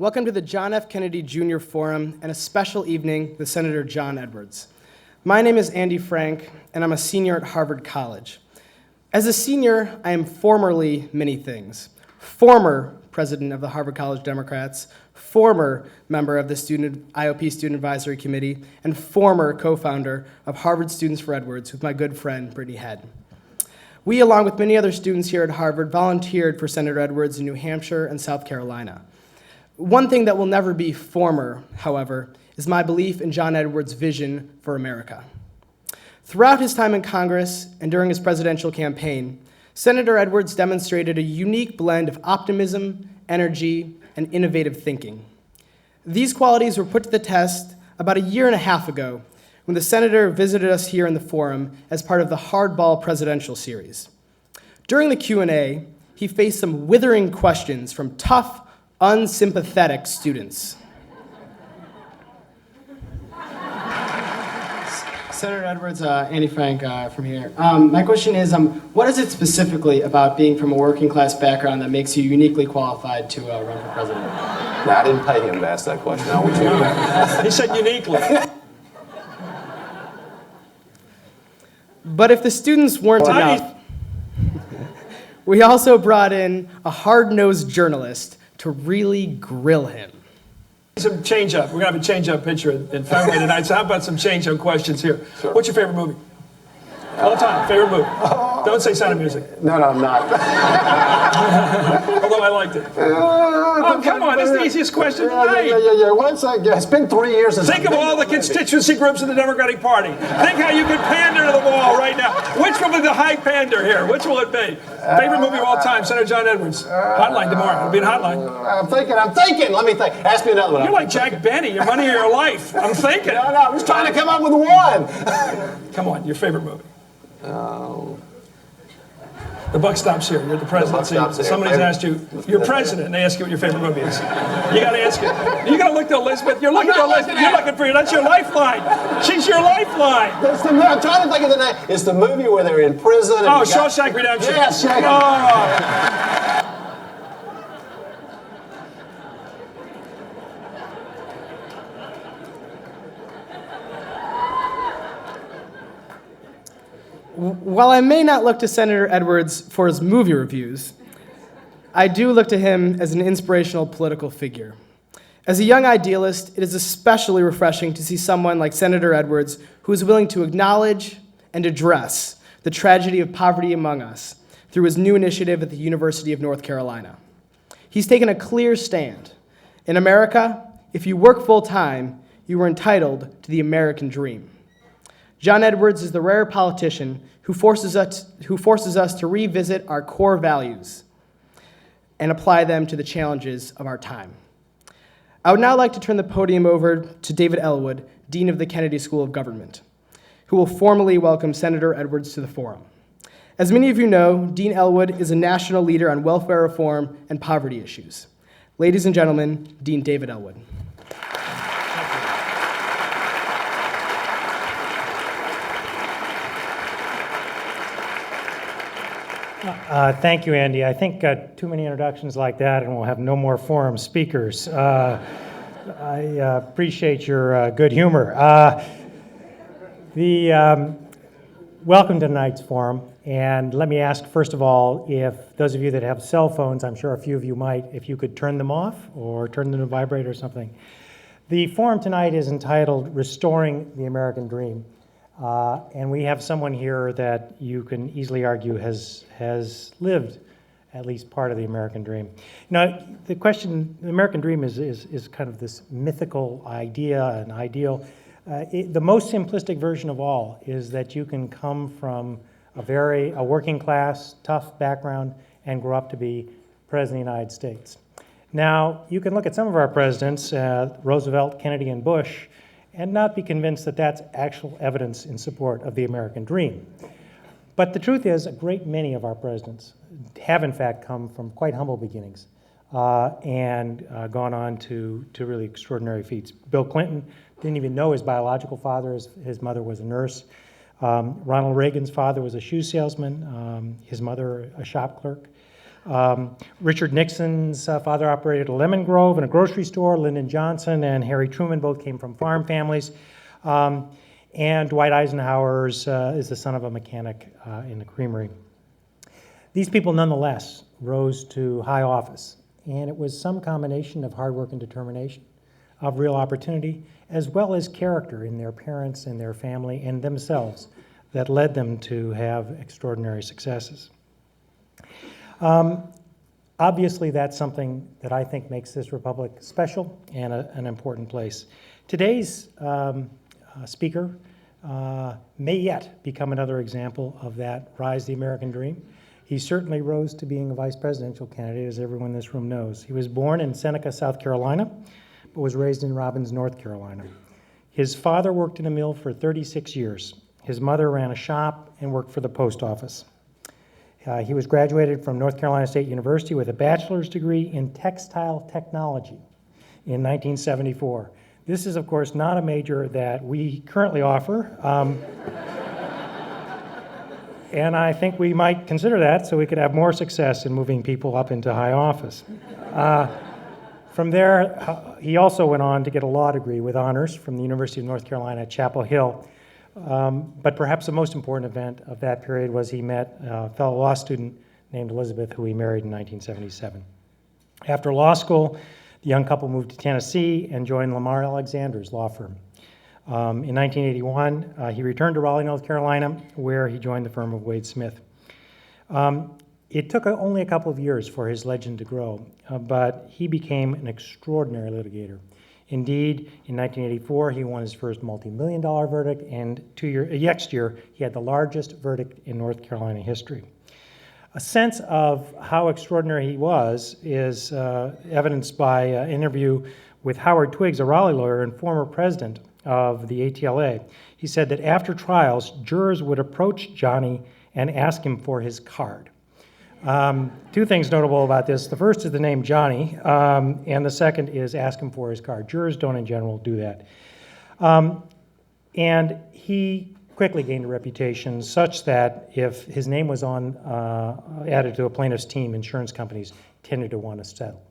Welcome to the John F. Kennedy Jr. Forum and a special evening with Senator John Edwards. My name is Andy Frank, and I'm a senior at Harvard College. As a senior, I am formerly many things. Former president of the Harvard College Democrats, former member of the IOP Student Advisory Committee, and former co-founder of Harvard Students for Edwards with my good friend, Brittany Head. We, along with many other students here at Harvard, volunteered for Senator Edwards in New Hampshire and South Carolina. One thing that will never be former, however, is my belief in John Edwards' vision for America. Throughout his time in Congress and during his presidential campaign, Senator Edwards demonstrated a unique blend of optimism, energy, and innovative thinking. These qualities were put to the test about a year and a half ago when the senator visited us here in the forum as part of the Hardball Presidential Series. During the Q&A, he faced some withering questions from tough, unsympathetic students. Senator Edwards, Andy Frank from here. My question is, what is it specifically about being from a working class background that makes you uniquely qualified to run for president? No, I didn't pay him to ask that question. I want you to know. He said uniquely. But if the students weren't enough, we also brought in a hard-nosed journalist to really grill him. Some change-up. We're going to have a change-up picture in February tonight, so how about some change-up questions here? Sure. What's your favorite movie? All time, favorite movie. Don't say Sound of Music. No, I'm not. Although I liked it. Oh, come on, it's the easiest question tonight. Yeah. One second. It's been 3 years since Think of all the constituency groups in the Democratic Party. Think how you could pander to the wall right now. Which will be the high pander here? Which will it be? Favorite movie of all time, Senator John Edwards. Hotline tomorrow. It'll be in Hotline. I'm thinking. Let me think. Ask me another one. You're like Jack Benny. Your money or your life. I'm thinking. No, I'm just trying to come up with one. Come on, your favorite movie. The buck stops here. You're at the presidency. Somebody's asked you, you're president, and they ask you what your favorite movie is. You got to ask it. You got to look to Elizabeth. You're looking to Elizabeth. You're looking for you. That's your lifeline. She's your lifeline. I'm trying to think of the name. It's the movie where they're in prison. And Shawshank Redemption. Yes, While I may not look to Senator Edwards for his movie reviews, I do look to him as an inspirational political figure. As a young idealist, it is especially refreshing to see someone like Senator Edwards who is willing to acknowledge and address the tragedy of poverty among us through his new initiative at the University of North Carolina. He's taken a clear stand. In America, if you work full-time, you are entitled to the American dream. John Edwards is the rare politician who forces us to revisit our core values and apply them to the challenges of our time. I would now like to turn the podium over to David Ellwood, Dean of the Kennedy School of Government, who will formally welcome Senator Edwards to the forum. As many of you know, Dean Ellwood is a national leader on welfare reform and poverty issues. Ladies and gentlemen, Dean David Ellwood. Thank you, Andy. I think too many introductions like that and we'll have no more forum speakers. I appreciate your good humor. Welcome to tonight's forum, and let me ask, first of all, if those of you that have cell phones, I'm sure a few of you might, if you could turn them off or turn them to vibrate or something. The forum tonight is entitled Restoring the American Dream. And we have someone here that you can easily argue has lived at least part of the American dream. Now, the American dream is kind of this mythical idea and ideal. The most simplistic version of all is that you can come from a working class, tough background and grow up to be President of the United States. Now, you can look at some of our presidents, Roosevelt, Kennedy, and Bush, and not be convinced that that's actual evidence in support of the American dream. But the truth is, a great many of our presidents have in fact come from quite humble beginnings and gone on to really extraordinary feats. Bill Clinton didn't even know his biological father. His mother was a nurse. Ronald Reagan's father was a shoe salesman, his mother a shop clerk. Richard Nixon's father operated a lemon grove and a grocery store. Lyndon Johnson and Harry Truman both came from farm families. And Dwight Eisenhower is the son of a mechanic in the creamery. These people nonetheless rose to high office, and it was some combination of hard work and determination, of real opportunity, as well as character in their parents and their family and themselves that led them to have extraordinary successes. Obviously, that's something that I think makes this republic special and an important place. Today's speaker may yet become another example of that rise of the American dream. He certainly rose to being a vice presidential candidate, as everyone in this room knows. He was born in Seneca, South Carolina, but was raised in Robbins, North Carolina. His father worked in a mill for 36 years. His mother ran a shop and worked for the post office. He was graduated from North Carolina State University with a bachelor's degree in textile technology in 1974. This is, of course, not a major that we currently offer. And I think we might consider that so we could have more success in moving people up into high office. From there, he also went on to get a law degree with honors from the University of North Carolina at Chapel Hill. But perhaps the most important event of that period was he met a fellow law student named Elizabeth, who he married in 1977. After law school, the young couple moved to Tennessee and joined Lamar Alexander's law firm. In 1981, he returned to Raleigh, North Carolina, where he joined the firm of Wade Smith. It took only a couple of years for his legend to grow, but he became an extraordinary litigator. Indeed, in 1984, he won his first multi-million-dollar verdict, and next year, he had the largest verdict in North Carolina history. A sense of how extraordinary he was is evidenced by an interview with Howard Twiggs, a Raleigh lawyer and former president of the ATLA. He said that after trials, jurors would approach Johnny and ask him for his card. Two things notable about this. The first is the name Johnny, and the second is ask him for his card. Jurors don't in general do that. And he quickly gained a reputation such that if his name was added to a plaintiff's team, insurance companies tended to want to settle.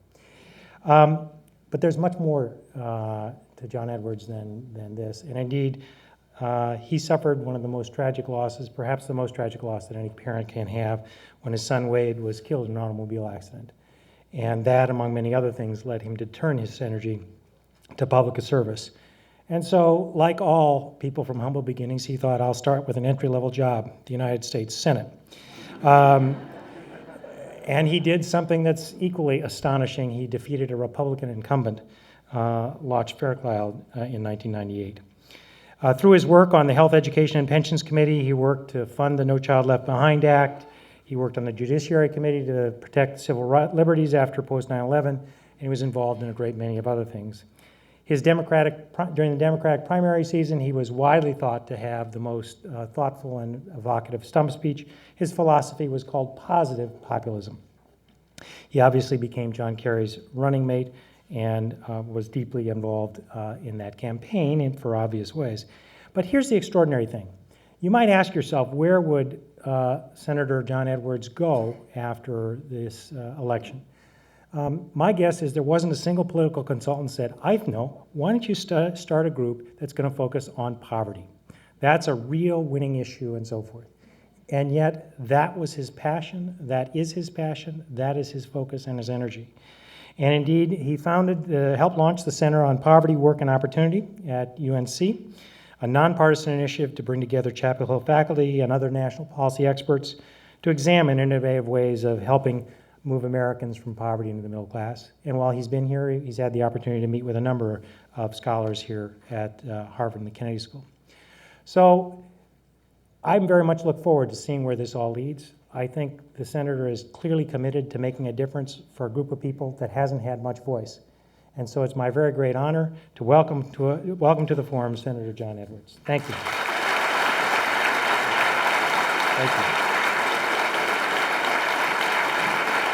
But there's much more to John Edwards than this. And indeed, he suffered one of the most tragic losses, perhaps the most tragic loss that any parent can have, when his son Wade was killed in an automobile accident. And that, among many other things, led him to turn his energy to public service. And so, like all people from humble beginnings, he thought, I'll start with an entry-level job, the United States Senate. And he did something that's equally astonishing. He defeated a Republican incumbent, Lodge Fairclough, in 1998. Through his work on the Health, Education, and Pensions Committee, he worked to fund the No Child Left Behind Act. He worked on the Judiciary Committee to protect civil liberties after post-9/11, and he was involved in a great many of other things. During the Democratic primary season, he was widely thought to have the most thoughtful and evocative stump speech. His philosophy was called positive populism. He obviously became John Kerry's running mate and was deeply involved in that campaign and for obvious ways. But here's the extraordinary thing. You might ask yourself, where would Senator John Edwards go after this election? My guess is there wasn't a single political consultant said, I know, why don't you start a group that's going to focus on poverty? That's a real winning issue and so forth. And yet, that was his passion, that is his passion, that is his focus and his energy. And indeed, he helped launch the Center on Poverty, Work, and Opportunity at UNC, a nonpartisan initiative to bring together Chapel Hill faculty and other national policy experts to examine innovative ways of helping move Americans from poverty into the middle class. And while he's been here, he's had the opportunity to meet with a number of scholars here at Harvard and the Kennedy School. So I very much look forward to seeing where this all leads. I think the senator is clearly committed to making a difference for a group of people that hasn't had much voice. And so it's my very great honor to welcome to the forum Senator John Edwards. Thank you. Thank you.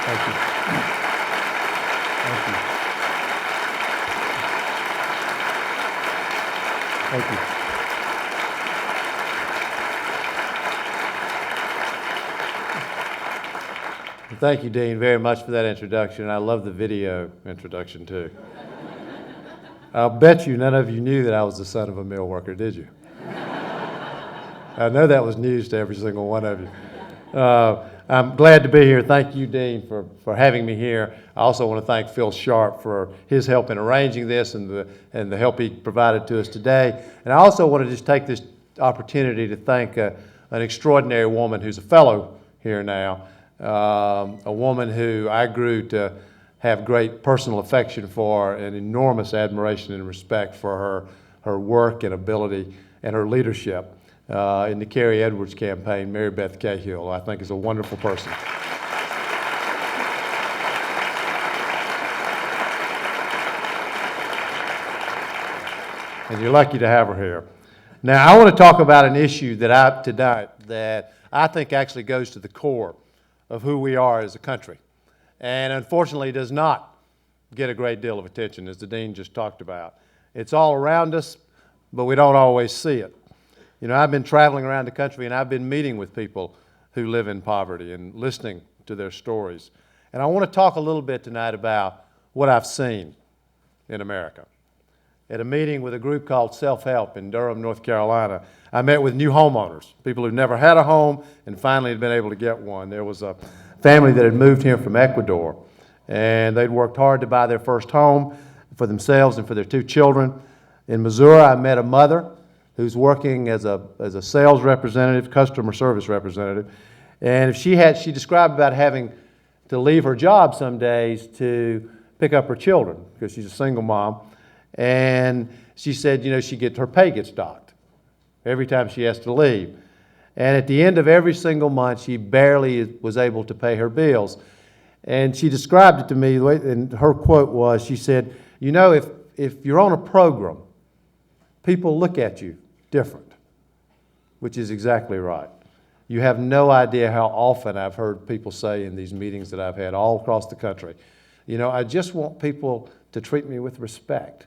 Thank you. Thank you. Thank you. Thank you, Dean, very much for that introduction. I love the video introduction, too. I'll bet you none of you knew that I was the son of a mill worker, did you? I know that was news to every single one of you. I'm glad to be here. Thank you, Dean, for having me here. I also want to thank Phil Sharp for his help in arranging this and the help he provided to us today. And I also want to just take this opportunity to thank an extraordinary woman who's a fellow here now, a woman who I grew to have great personal affection for and enormous admiration and respect for her work and ability and her leadership in the Carrie Edwards campaign. Mary Beth Cahill, I think, is a wonderful person. And you're lucky to have her here. Now, I want to talk about an issue tonight that I think actually goes to the core of who we are as a country, and unfortunately does not get a great deal of attention, as the Dean just talked about. It's all around us, but we don't always see it. You know, I've been traveling around the country and I've been meeting with people who live in poverty and listening to their stories. And I want to talk a little bit tonight about what I've seen in America. At a meeting with a group called Self-Help in Durham, North Carolina, I met with new homeowners, people who've never had a home and finally had been able to get one. There was a family that had moved here from Ecuador, and they'd worked hard to buy their first home for themselves and for their 2 children. In Missouri, I met a mother who's working as a sales representative, customer service representative, and she described about having to leave her job some days to pick up her children because she's a single mom. And she said, you know, her pay gets docked every time she has to leave. And at the end of every single month, she barely was able to pay her bills. And she described it to me, and her quote was, she said, you know, if you're on a program, people look at you different, which is exactly right. You have no idea how often I've heard people say in these meetings that I've had all across the country, you know, I just want people to treat me with respect,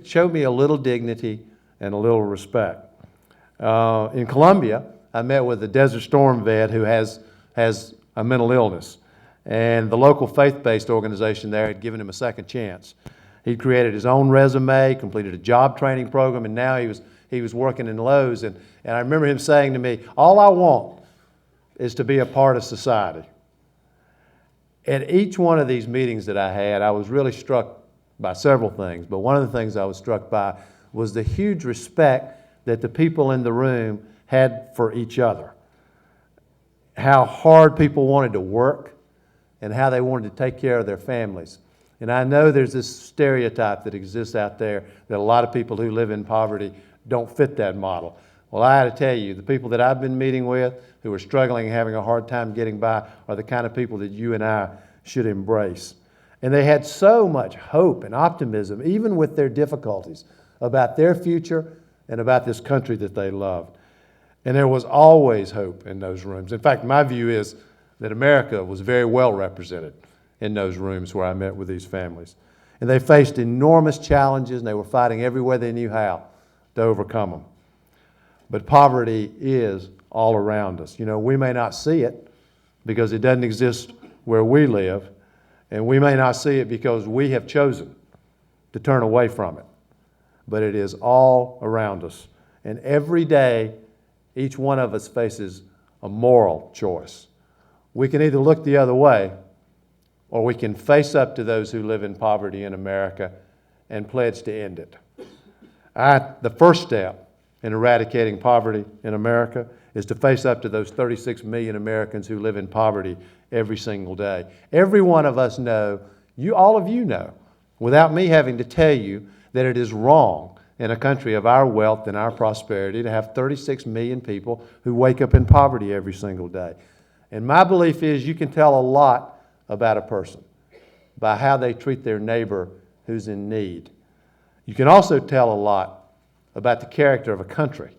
show me a little dignity and a little respect. In Colombia, I met with a Desert Storm vet who has a mental illness, and the local faith-based organization there had given him a second chance. He'd created his own resume, completed a job training program, and now he was working in Lowe's. And I remember him saying to me, all I want is to be a part of society. At each one of these meetings that I had, I was really struck by several things, but one of the things I was struck by was the huge respect that the people in the room had for each other. How hard people wanted to work and how they wanted to take care of their families. And I know there's this stereotype that exists out there that a lot of people who live in poverty don't fit that model. Well, I had to tell you, the people that I've been meeting with who are struggling and having a hard time getting by are the kind of people that you and I should embrace. And they had so much hope and optimism, even with their difficulties, about their future and about this country that they loved. And there was always hope in those rooms. In fact, my view is that America was very well represented in those rooms where I met with these families. And they faced enormous challenges, and they were fighting every way they knew how to overcome them. But poverty is all around us. You know, we may not see it because it doesn't exist where we live, and we may not see it because we have chosen to turn away from it. But it is all around us. And every day, each one of us faces a moral choice. We can either look the other way, or we can face up to those who live in poverty in America and pledge to end it. The first step in eradicating poverty in America is to face up to those 36 million Americans who live in poverty every single day. Every one of us know, all of you know, without me having to tell you, that it is wrong in a country of our wealth and our prosperity to have 36 million people who wake up in poverty every single day. And my belief is you can tell a lot about a person by how they treat their neighbor who's in need. You can also tell a lot about the character of a country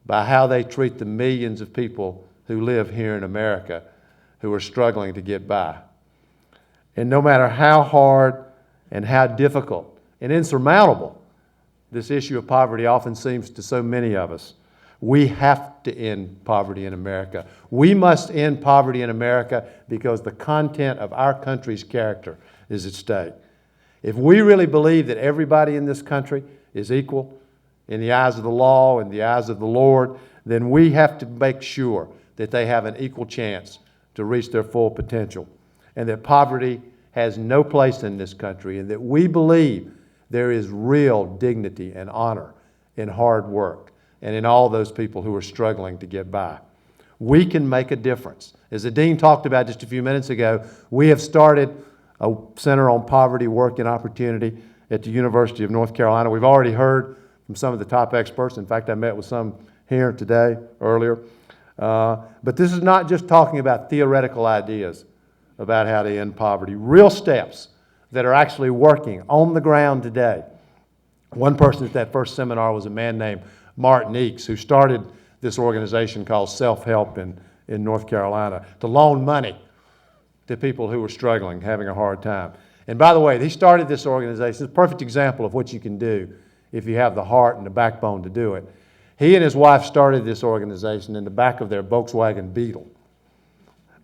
by how they treat the millions of people who live here in America who are struggling to get by. And no matter how hard and how difficult and insurmountable this issue of poverty often seems to so many of us, We have to end poverty in America. We must end poverty in America because the content of our country's character is at stake. If we really believe that everybody in this country is equal in the eyes of the law, in the eyes of the Lord, then we have to make sure that they have an equal chance to reach their full potential, and that poverty has no place in this country, and that we believe there is real dignity and honor in hard work and in all those people who are struggling to get by. We can make a difference. As the Dean talked about just a few minutes ago, we have started a Center on Poverty, Work, and Opportunity at the University of North Carolina. We've already heard from some of the top experts. In fact, I met with some here today, earlier. But this is not just talking about theoretical ideas about how to end poverty. Real steps that are actually working on the ground today. One person at that first seminar was a man named Martin Eakes, who started this organization called Self-Help in North Carolina to loan money to people who were struggling, having a hard time. And by the way, he started this organization. It's a perfect example of what you can do if you have the heart and the backbone to do it. He and his wife started this organization in the back of their Volkswagen Beetle,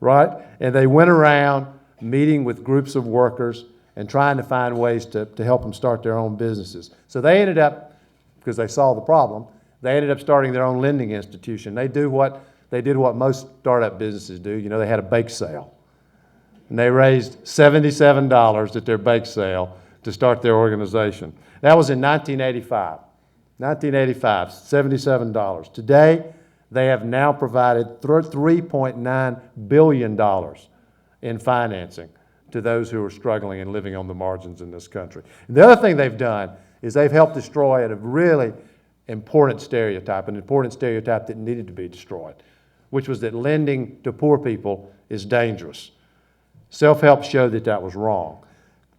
right? And they went around meeting with groups of workers and trying to find ways to help them start their own businesses. So they ended up, because they saw the problem, they ended up starting their own lending institution. They did what most startup businesses do. You know, they had a bake sale. And they raised $77 at their bake sale to start their organization. That was in 1985. 1985, $77. Today, they have now provided $3.9 billion in financing to those who are struggling and living on the margins in this country. And the other thing they've done is they've helped destroy a really important stereotype, an important stereotype that needed to be destroyed, which was that lending to poor people is dangerous. Self-help showed that that was wrong.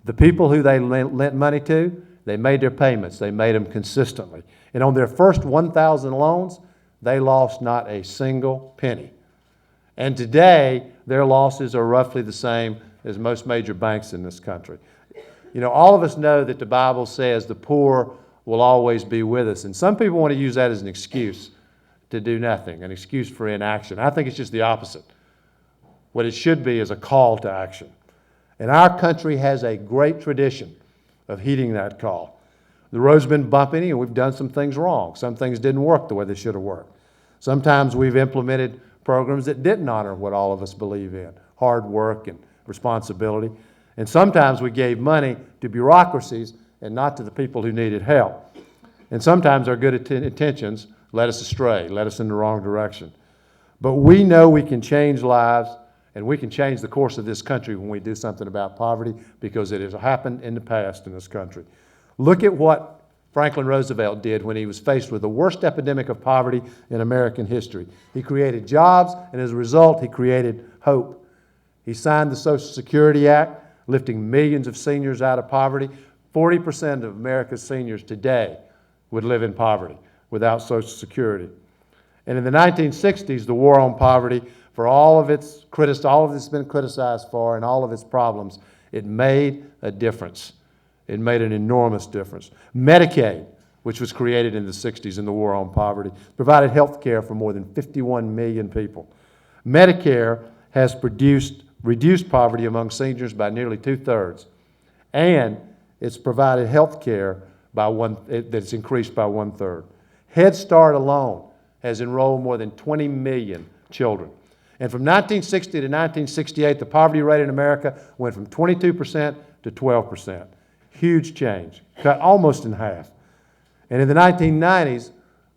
The people who they lent money to, they made their payments. They made them consistently. And on their first 1,000 loans, they lost not a single penny. And today, their losses are roughly the same as most major banks in this country. You know, all of us know that the Bible says the poor will always be with us. And some people want to use that as an excuse to do nothing, an excuse for inaction. I think it's just the opposite. What it should be is a call to action. And our country has a great tradition of heeding that call. The road's been bumpy and we've done some things wrong. Some things didn't work the way they should have worked. Sometimes we've implemented programs that didn't honor what all of us believe in, hard work and responsibility. And sometimes we gave money to bureaucracies and not to the people who needed help. And sometimes our good intentions led us astray, led us in the wrong direction. But we know we can change lives and we can change the course of this country when we do something about poverty, because it has happened in the past in this country. Look at what Franklin Roosevelt did when he was faced with the worst epidemic of poverty in American history. He created jobs, and as a result, he created hope. He signed the Social Security Act, lifting millions of seniors out of poverty. 40% of America's seniors today would live in poverty without Social Security. And in the 1960s, the war on poverty, for all of it's been criticized for and all of its problems, it made a difference. It made an enormous difference. Medicaid, which was created in the 60s in the war on poverty, provided health care for more than 51 million people. Medicare has reduced poverty among seniors by nearly 2/3, and it's provided health care that's increased by 1/3. Head Start alone has enrolled more than 20 million children. And from 1960 to 1968, the poverty rate in America went from 22% to 12%. Huge change, cut almost in half. And in the 1990s,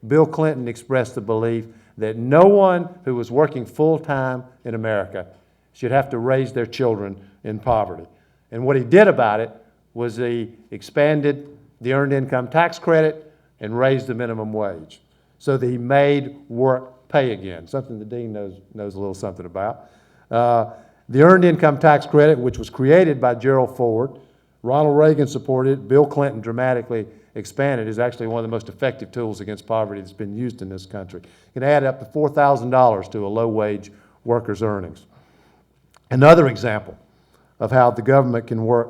Bill Clinton expressed the belief that no one who was working full-time in America should have to raise their children in poverty. And what he did about it was he expanded the Earned Income Tax Credit and raised the minimum wage so that he made work pay again, something the Dean knows a little something about. The Earned Income Tax Credit, which was created by Gerald Ford, Ronald Reagan supported it, Bill Clinton dramatically expanded, is actually one of the most effective tools against poverty that's been used in this country. It can add up to $4,000 to a low-wage worker's earnings. Another example of how the government can work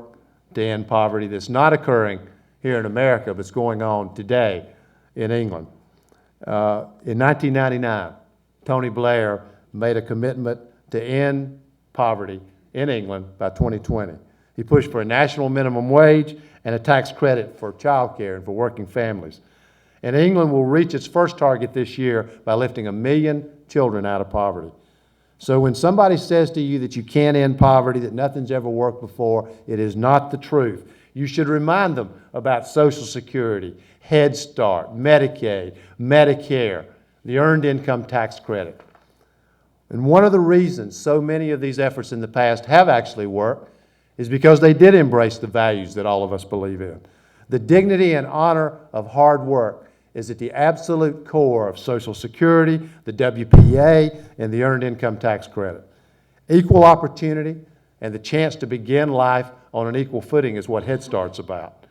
to end poverty that's not occurring here in America, but it's going on today in England. In 1999, Tony Blair made a commitment to end poverty in England by 2020. He pushed for a national minimum wage and a tax credit for childcare and for working families. And England will reach its first target this year by lifting 1 million children out of poverty. So when somebody says to you that you can't end poverty, that nothing's ever worked before, it is not the truth. You should remind them about Social Security, Head Start, Medicaid, Medicare, the Earned Income Tax Credit. And one of the reasons so many of these efforts in the past have actually worked is because they did embrace the values that all of us believe in. The dignity and honor of hard work is at the absolute core of Social Security, the WPA, and the Earned Income Tax Credit. Equal opportunity and the chance to begin life on an equal footing is what Head Start's about.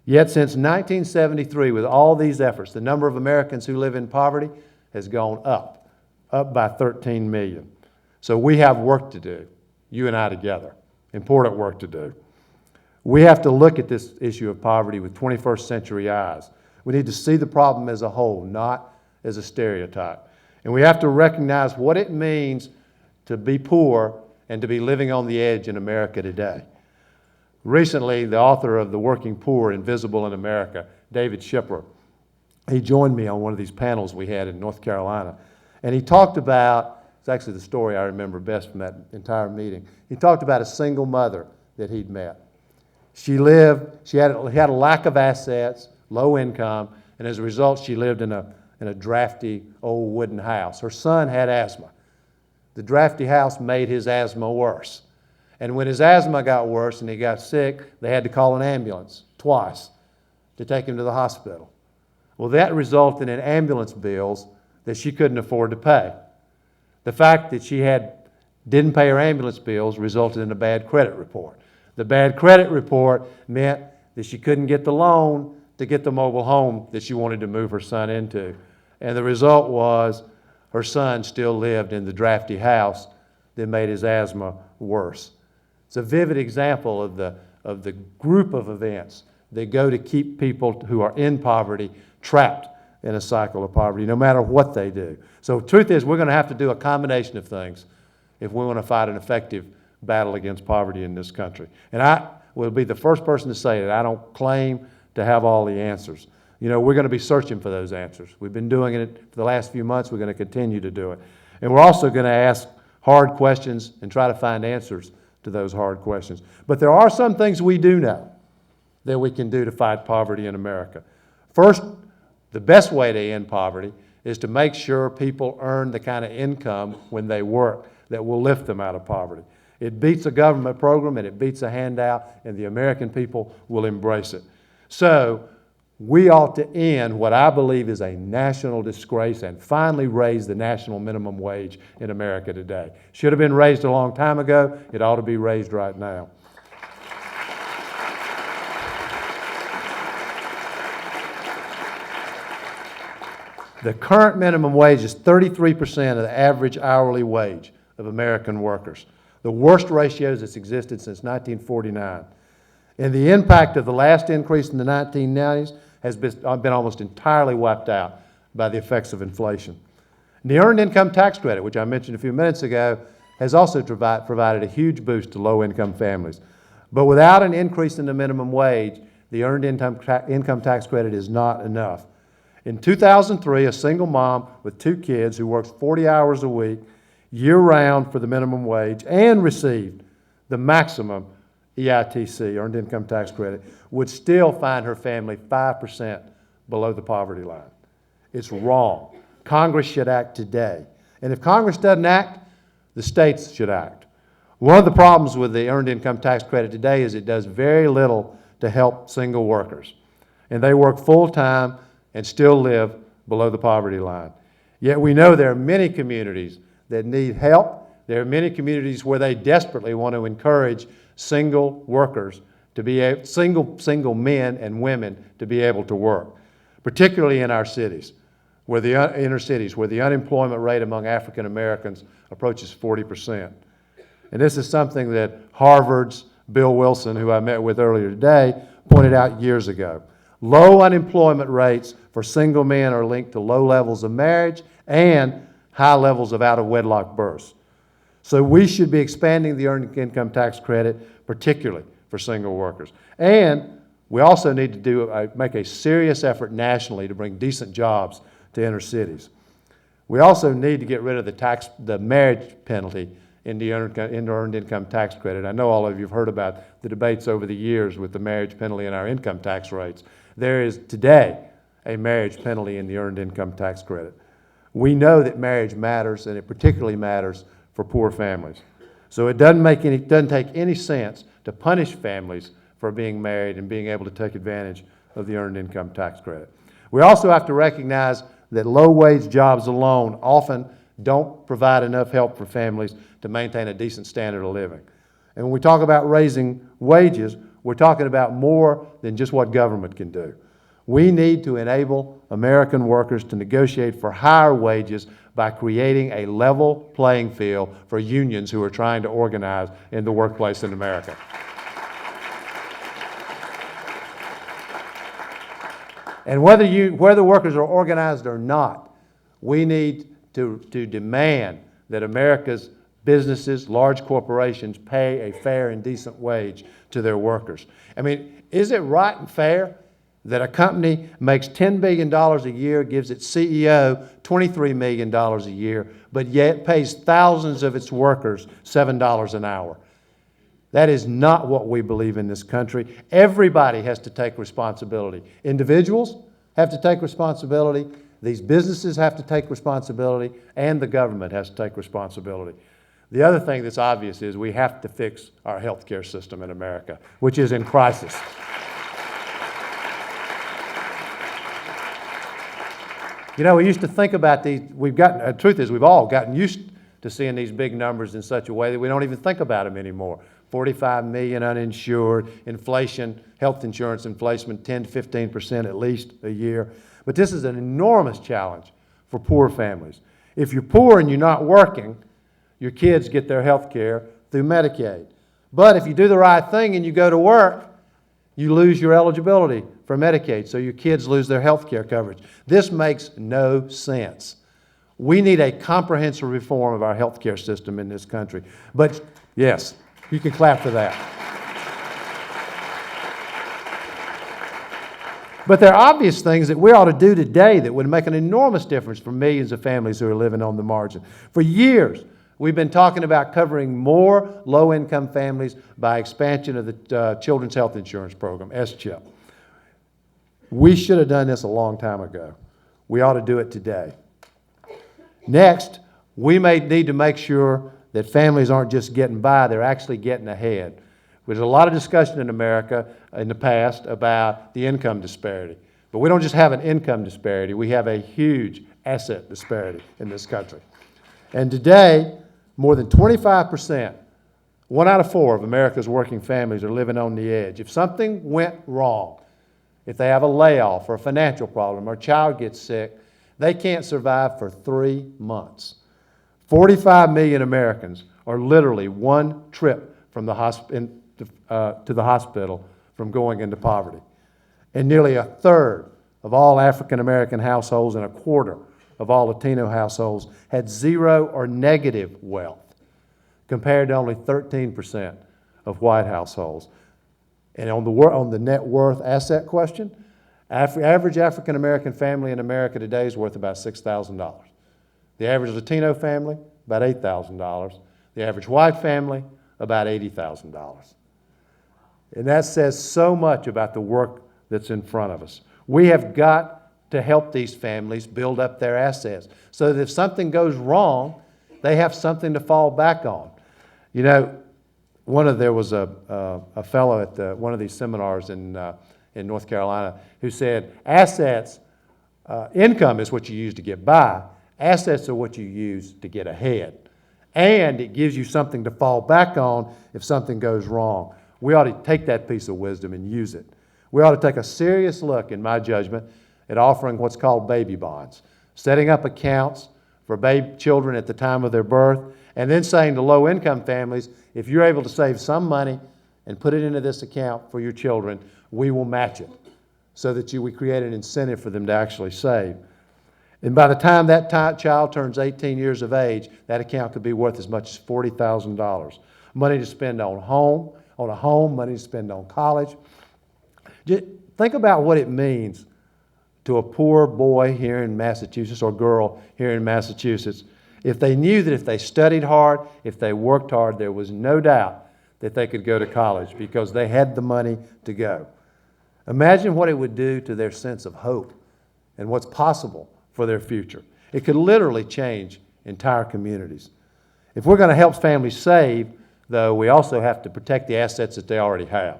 Yet since 1973, with all these efforts, the number of Americans who live in poverty has gone up by 13 million. So we have work to do, you and I together, important work to do. We have to look at this issue of poverty with 21st century eyes. We need to see the problem as a whole, not as a stereotype. And we have to recognize what it means to be poor and to be living on the edge in America today. Recently, the author of The Working Poor, Invisible in America, David Schipper, he joined me on one of these panels we had in North Carolina. And he talked about, it's actually the story I remember best from that entire meeting. He talked about a single mother that he'd met. She had a lack of assets, low income, and as a result, she lived in a drafty old wooden house. Her son had asthma. The drafty house made his asthma worse. And when his asthma got worse and he got sick, they had to call an ambulance twice to take him to the hospital. Well, that resulted in ambulance bills that she couldn't afford to pay. The fact that she didn't pay her ambulance bills resulted in a bad credit report. The bad credit report meant that she couldn't get the loan to get the mobile home that she wanted to move her son into. And the result was her son still lived in the drafty house that made his asthma worse. It's a vivid example of the group of events that go to keep people who are in poverty trapped in a cycle of poverty, no matter what they do. So the truth is, we're going to have to do a combination of things if we want to fight an effective battle against poverty in this country. And I will be the first person to say that I don't claim to have all the answers. You know, we're going to be searching for those answers. We've been doing it for the last few months. We're going to continue to do it. And we're also going to ask hard questions and try to find answers to those hard questions. But there are some things we do know that we can do to fight poverty in America. First, the best way to end poverty is to make sure people earn the kind of income when they work that will lift them out of poverty. It beats a government program and it beats a handout, and the American people will embrace it. So we ought to end what I believe is a national disgrace and finally raise the national minimum wage in America today. Should have been raised a long time ago. It ought to be raised right now. The current minimum wage is 33% of the average hourly wage of American workers, the worst ratios that's existed since 1949. And the impact of the last increase in the 1990s has been almost entirely wiped out by the effects of inflation. And the Earned Income Tax Credit, which I mentioned a few minutes ago, has also provided a huge boost to low-income families. But without an increase in the minimum wage, the Earned Income Tax Credit is not enough. In 2003, a single mom with 2 kids who works 40 hours a week, year-round for the minimum wage, and received the maximum EITC, Earned Income Tax Credit, would still find her family 5% below the poverty line. It's wrong. Congress should act today. And if Congress doesn't act, the states should act. One of the problems with the Earned Income Tax Credit today is it does very little to help single workers. And they work full-time and still live below the poverty line. Yet we know there are many communities that need help. There are many communities where they desperately want to encourage single workers to be single men and women to be able to work, particularly in our cities, where the inner cities, where the unemployment rate among African Americans approaches 40%. And this is something that Harvard's Bill Wilson, who I met with earlier today, pointed out years ago. Low unemployment rates for single men are linked to low levels of marriage and high levels of out-of-wedlock births. So we should be expanding the earned income tax credit, particularly for single workers. And we also need to make a serious effort nationally to bring decent jobs to inner cities. We also need to get rid of the marriage penalty in the earned income tax credit. I know all of you have heard about the debates over the years with the marriage penalty and our income tax rates. There is today a marriage penalty in the earned income tax credit. We know that marriage matters, and it particularly matters for poor families. So it doesn't take any sense to punish families for being married and being able to take advantage of the earned income tax credit. We also have to recognize that low-wage jobs alone often don't provide enough help for families to maintain a decent standard of living. And when we talk about raising wages, we're talking about more than just what government can do. We need to enable American workers to negotiate for higher wages by creating a level playing field for unions who are trying to organize in the workplace in America. And whether workers are organized or not, we need to demand that America's businesses, large corporations, pay a fair and decent wage to their workers. I mean, is it right and fair that a company makes $10 billion a year, gives its CEO $23 million a year, but yet pays thousands of its workers $7 an hour? That is not what we believe in this country. Everybody has to take responsibility. Individuals have to take responsibility, these businesses have to take responsibility, and the government has to take responsibility. The other thing that's obvious is we have to fix our health care system in America, which is in crisis. You know, we used to think about these, the truth is we've all gotten used to seeing these big numbers in such a way that we don't even think about them anymore. 45 million uninsured, inflation, health insurance inflation, 10 to 15% at least a year. But this is an enormous challenge for poor families. If you're poor and you're not working, your kids get their health care through Medicaid. But if you do the right thing and you go to work, you lose your eligibility for Medicaid, so your kids lose their health care coverage. This makes no sense. We need a comprehensive reform of our health care system in this country. But yes, you can clap for that. But there are obvious things that we ought to do today that would make an enormous difference for millions of families who are living on the margin. For years, we've been talking about covering more low-income families by expansion of the Children's Health Insurance Program, SCHIP. We should have done this a long time ago. We ought to do it today. Next, we may need to make sure that families aren't just getting by, they're actually getting ahead. There's a lot of discussion in America in the past about the income disparity. But we don't just have an income disparity, we have a huge asset disparity in this country. And today, more than 25%, 1 out of 4 of America's working families are living on the edge. If something went wrong, if they have a layoff or a financial problem or a child gets sick, they can't survive for 3 months. 45 million Americans are literally one trip from the to the hospital from going into poverty. And nearly a third of all African American households and a quarter of all Latino households had zero or negative wealth, compared to only 13% of white households. And on the net worth asset question, average African American family in America today is worth about $6,000. The average Latino family, about $8,000. The average white family, about $80,000. And that says so much about the work that's in front of us. We have got to help these families build up their assets so that if something goes wrong, they have something to fall back on. You know, there was a fellow at one of these seminars in North Carolina who said, income is what you use to get by. Assets are what you use to get ahead. And it gives you something to fall back on if something goes wrong. We ought to take that piece of wisdom and use it. We ought to take a serious look, in my judgment, at offering what's called baby bonds, setting up accounts for children at the time of their birth, and then saying to low-income families, if you're able to save some money and put it into this account for your children, we will match it. so that we create an incentive for them to actually save. And by the time that child turns 18 years of age, that account could be worth as much as $40,000. Money to spend on a home, money to spend on college. Just think about what it means to a poor boy here in Massachusetts or girl here in Massachusetts if they knew that if they studied hard, if they worked hard, there was no doubt that they could go to college because they had the money to go. Imagine what it would do to their sense of hope and what's possible for their future. It could literally change entire communities. If we're going to help families save, though, we also have to protect the assets that they already have.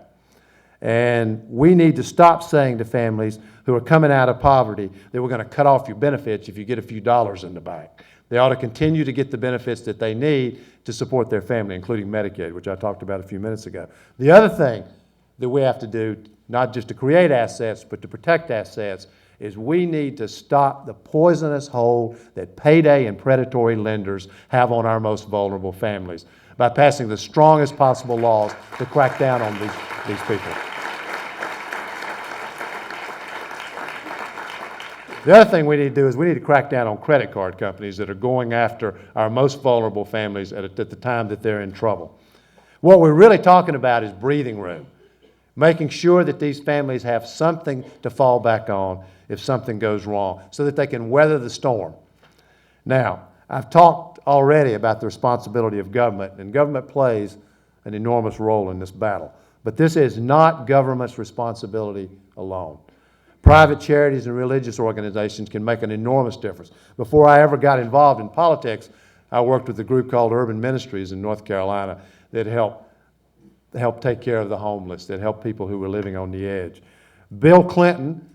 And we need to stop saying to families who are coming out of poverty that we're going to cut off your benefits if you get a few dollars in the bank. They ought to continue to get the benefits that they need to support their family, including Medicaid, which I talked about a few minutes ago. The other thing that we have to do, not just to create assets, but to protect assets, is we need to stop the poisonous hold that payday and predatory lenders have on our most vulnerable families by passing the strongest possible laws to crack down on these people. The other thing we need to do is we need to crack down on credit card companies that are going after our most vulnerable families at the time that they're in trouble. What we're really talking about is breathing room, making sure that these families have something to fall back on if something goes wrong so that they can weather the storm. Now, I've talked already about the responsibility of government, and government plays an enormous role in this battle. But this is not government's responsibility alone. Private charities and religious organizations can make an enormous difference. Before I ever got involved in politics, I worked with a group called Urban Ministries in North Carolina that helped take care of the homeless, that helped people who were living on the edge. Bill Clinton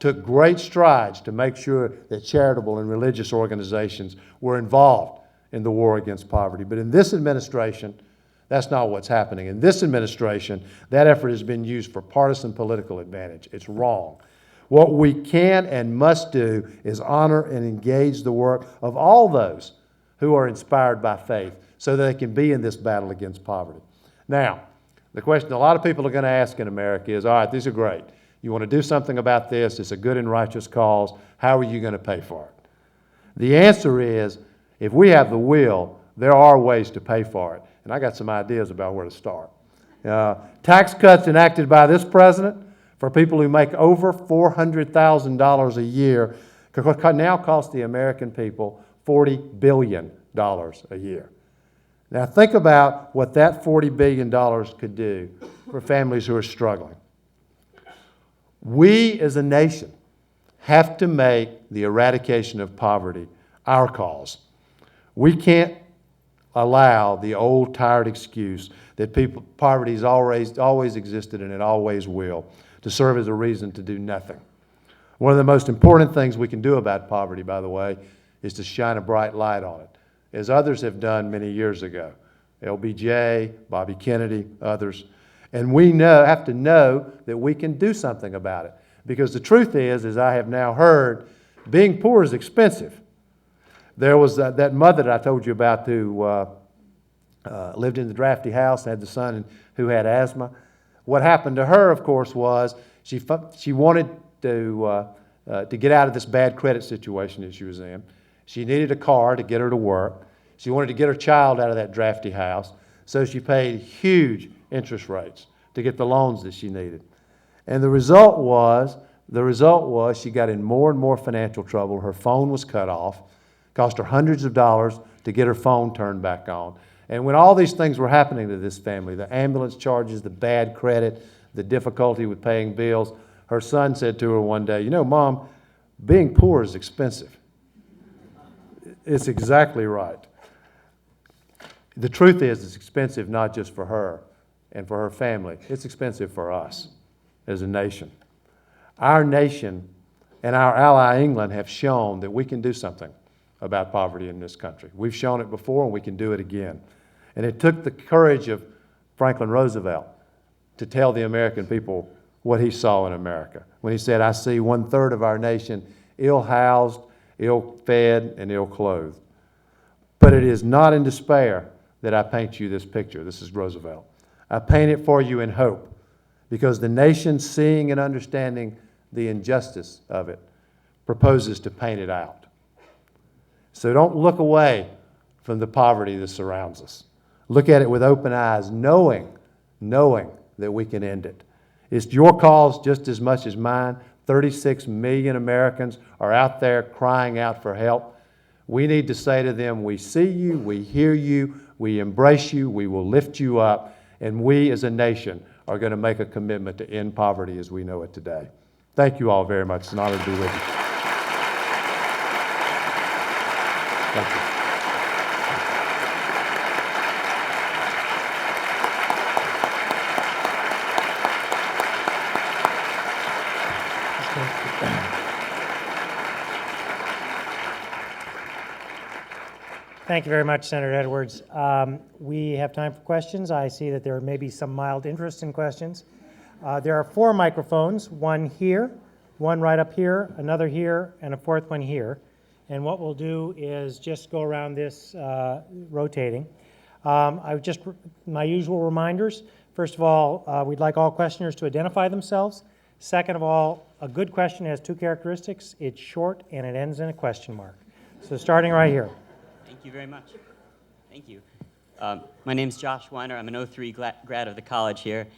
took great strides to make sure that charitable and religious organizations were involved in the war against poverty. But in this administration, that's not what's happening. In this administration, that effort has been used for partisan political advantage. It's wrong. What we can and must do is honor and engage the work of all those who are inspired by faith so that they can be in this battle against poverty. Now, the question a lot of people are going to ask in America is, all right, these are great. You want to do something about this. It's a good and righteous cause. How are you going to pay for it? The answer is, if we have the will, there are ways to pay for it. And I got some ideas about where to start. Tax cuts enacted by this president for people who make over $400,000 a year now cost the American people $40 billion a year. Now think about what that $40 billion could do for families who are struggling. We as a nation have to make the eradication of poverty our cause. We can't allow the old tired excuse that poverty has always existed and it always will to serve as a reason to do nothing. One of the most important things we can do about poverty, by the way, is to shine a bright light on it, as others have done many years ago. LBJ, Bobby Kennedy, others. And we have to know that we can do something about it. Because the truth is, as I have now heard, being poor is expensive. There was that mother that I told you about who lived in the drafty house, had the son who had asthma. What happened to her, of course, was she wanted to get out of this bad credit situation that she was in. She needed a car to get her to work. She wanted to get her child out of that drafty house, so she paid huge interest rates to get the loans that she needed. And the result was she got in more and more financial trouble. Her phone was cut off. Cost her hundreds of dollars to get her phone turned back on. And when all these things were happening to this family, the ambulance charges, the bad credit, the difficulty with paying bills, her son said to her one day, "You know, Mom, being poor is expensive." It's exactly right. The truth is, it's expensive not just for her and for her family. It's expensive for us as a nation. Our nation and our ally England have shown that we can do something about poverty in this country. We've shown it before and we can do it again. And it took the courage of Franklin Roosevelt to tell the American people what he saw in America. When he said, "I see 1/3 of our nation ill-housed, ill-fed, and ill-clothed. But it is not in despair that I paint you this picture." This is Roosevelt. "I paint it for you in hope, because the nation, seeing and understanding the injustice of it, proposes to paint it out. So don't look away from the poverty that surrounds us. Look at it with open eyes, knowing that we can end it. It's your cause just as much as mine. 36 million Americans are out there crying out for help. We need to say to them, we see you, we hear you, we embrace you, we will lift you up, and we as a nation are going to make a commitment to end poverty as we know it today. Thank you all very much. It's an honor to be with you. Thank you. Thank you very much, Senator Edwards. We have time for questions. I see that there may be some mild interest in questions. There are 4 microphones, one here, one right up here, another here, and a 4th one here. And what we'll do is just go around this rotating. My usual reminders. First of all, we'd like all questioners to identify themselves. Second of all, a good question has 2 characteristics. It's short and it ends in a question mark. So starting right here. Thank you very much. Thank you. My name's Josh Weiner. I'm an 03 grad of the college here,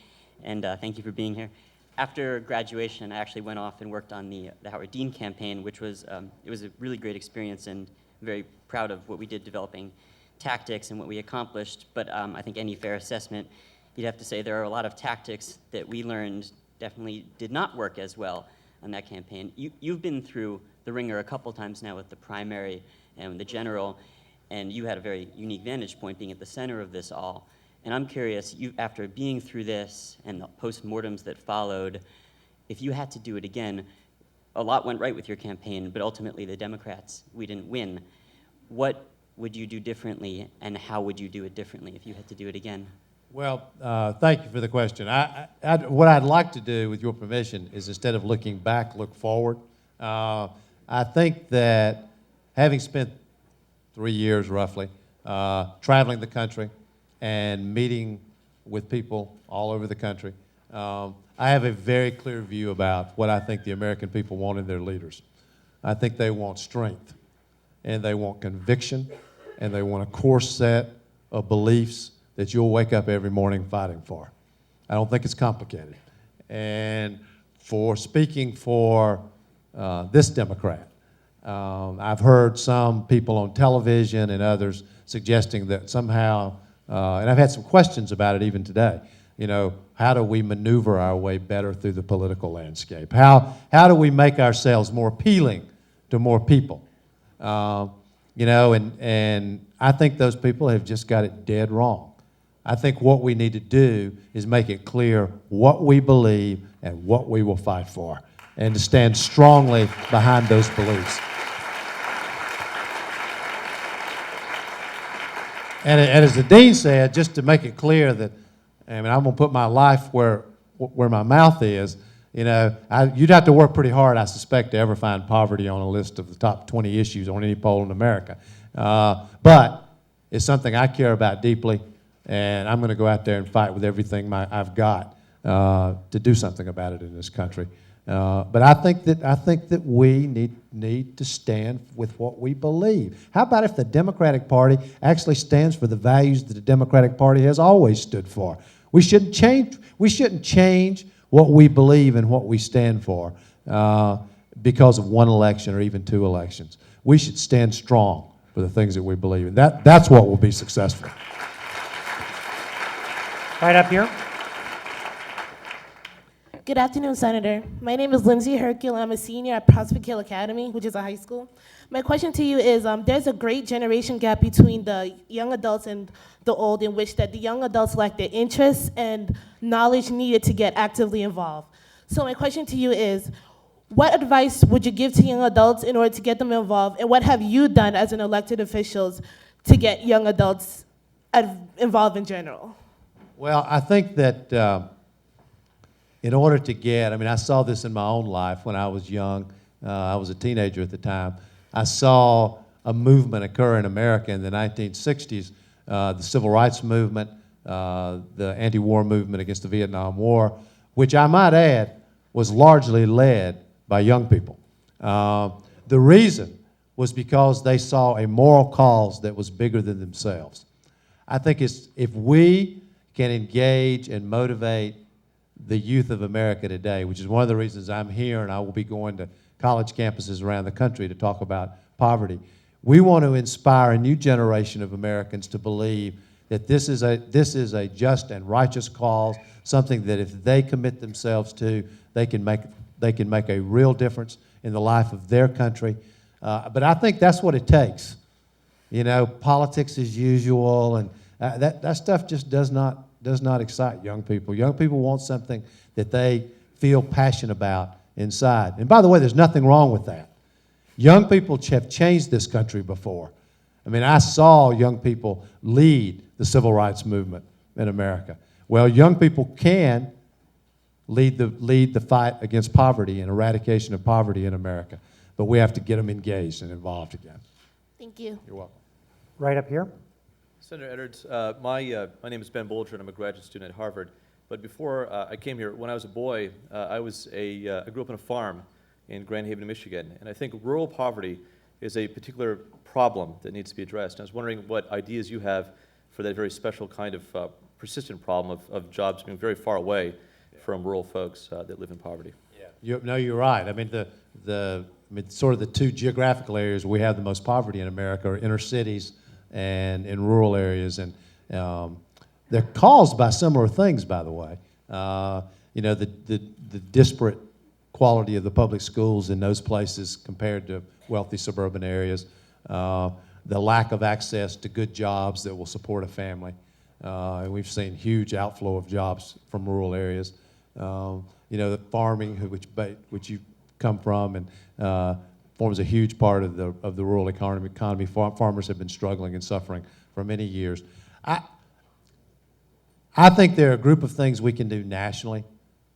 and thank you for being here. After graduation, I actually went off and worked on the Howard Dean campaign, which was it was a really great experience, and I'm very proud of what we did developing tactics and what we accomplished. But I think any fair assessment, you'd have to say there are a lot of tactics that we learned definitely did not work as well on that campaign. You've been through the ringer a couple times now with the primary and the general, and you had a very unique vantage point being at the center of this all. And I'm curious, after being through this and the post-mortems that followed, if you had to do it again, a lot went right with your campaign, but ultimately the Democrats, we didn't win. What would you do differently, and how would you do it differently if you had to do it again? Well, thank you for the question. What I'd like to do, with your permission, is instead of looking back, look forward. I think that having spent 3 years roughly traveling the country and meeting with people all over the country, I have a very clear view about what I think the American people want in their leaders. I think they want strength, and they want conviction, and they want a core set of beliefs that you'll wake up every morning fighting for. I don't think it's complicated. And for speaking for this Democrat, I've heard some people on television and others suggesting that somehow, and I've had some questions about it even today, you know, how do we maneuver our way better through the political landscape? How do we make ourselves more appealing to more people? You know, and I think those people have just got it dead wrong. I think what we need to do is make it clear what we believe and what we will fight for, and to stand strongly behind those beliefs. And as the dean said, just to make it clear that, I mean, I'm going to put my life where my mouth is. You know, you'd have to work pretty hard, I suspect, to ever find poverty on a list of the top 20 issues on any poll in America. But it's something I care about deeply, and I'm going to go out there and fight with everything I've got to do something about it in this country. But I think that we need to stand with what we believe. How about if the Democratic Party actually stands for the values that the Democratic Party has always stood for? We shouldn't change what we believe and what we stand for because of one election or even 2 elections. We should stand strong for the things that we believe in. That's what will be successful. Right up here. Good afternoon, Senator. My name is Lindsay Hercule, and I'm a senior at Prospect Hill Academy, which is a high school. My question to you is, there's a great generation gap between the young adults and the old, in which that the young adults lack the interests and knowledge needed to get actively involved. So my question to you is, what advice would you give to young adults in order to get them involved, and what have you done as an elected officials to get young adults involved in general? Well, I think that in order to get, I mean, I saw this in my own life when I was young. I was a teenager at the time. I saw a movement occur in America in the 1960s, the Civil Rights Movement, the anti-war movement against the Vietnam War, which I might add was largely led by young people. The reason was because they saw a moral cause that was bigger than themselves. I think if we can engage and motivate the youth of America today, which is one of the reasons I'm here and I will be going to college campuses around the country to talk about poverty. We want to inspire a new generation of Americans to believe that this is a just and righteous cause, something that if they commit themselves to, they can make a real difference in the life of their country. But I think that's what it takes. You know, politics as usual, and that stuff just does not excite young people. Young people want something that they feel passionate about inside. And by the way, there's nothing wrong with that. Young people have changed this country before. I mean, I saw young people lead the civil rights movement in America. Well, young people can lead the fight against poverty and eradication of poverty in America, but we have to get them engaged and involved again. Thank you. You're welcome. Right up here. Senator Edwards, my name is Ben Bolger, and I'm a graduate student at Harvard. But before I came here, when I was a boy, I grew up on a farm in Grand Haven, Michigan, and I think rural poverty is a particular problem that needs to be addressed. And I was wondering what ideas you have for that very special kind of persistent problem of jobs being very far away from rural folks that live in poverty. Yeah. No, you're right. I mean, sort of the two geographical areas where we have the most poverty in America are inner cities and in rural areas, and they're caused by similar things, by the way. You know, the disparate quality of the public schools in those places compared to wealthy suburban areas, the lack of access to good jobs that will support a family, and we've seen huge outflow of jobs from rural areas. You know, the farming, which you come from, and forms a huge part of the rural economy. Farmers have been struggling and suffering for many years. I think there are a group of things we can do nationally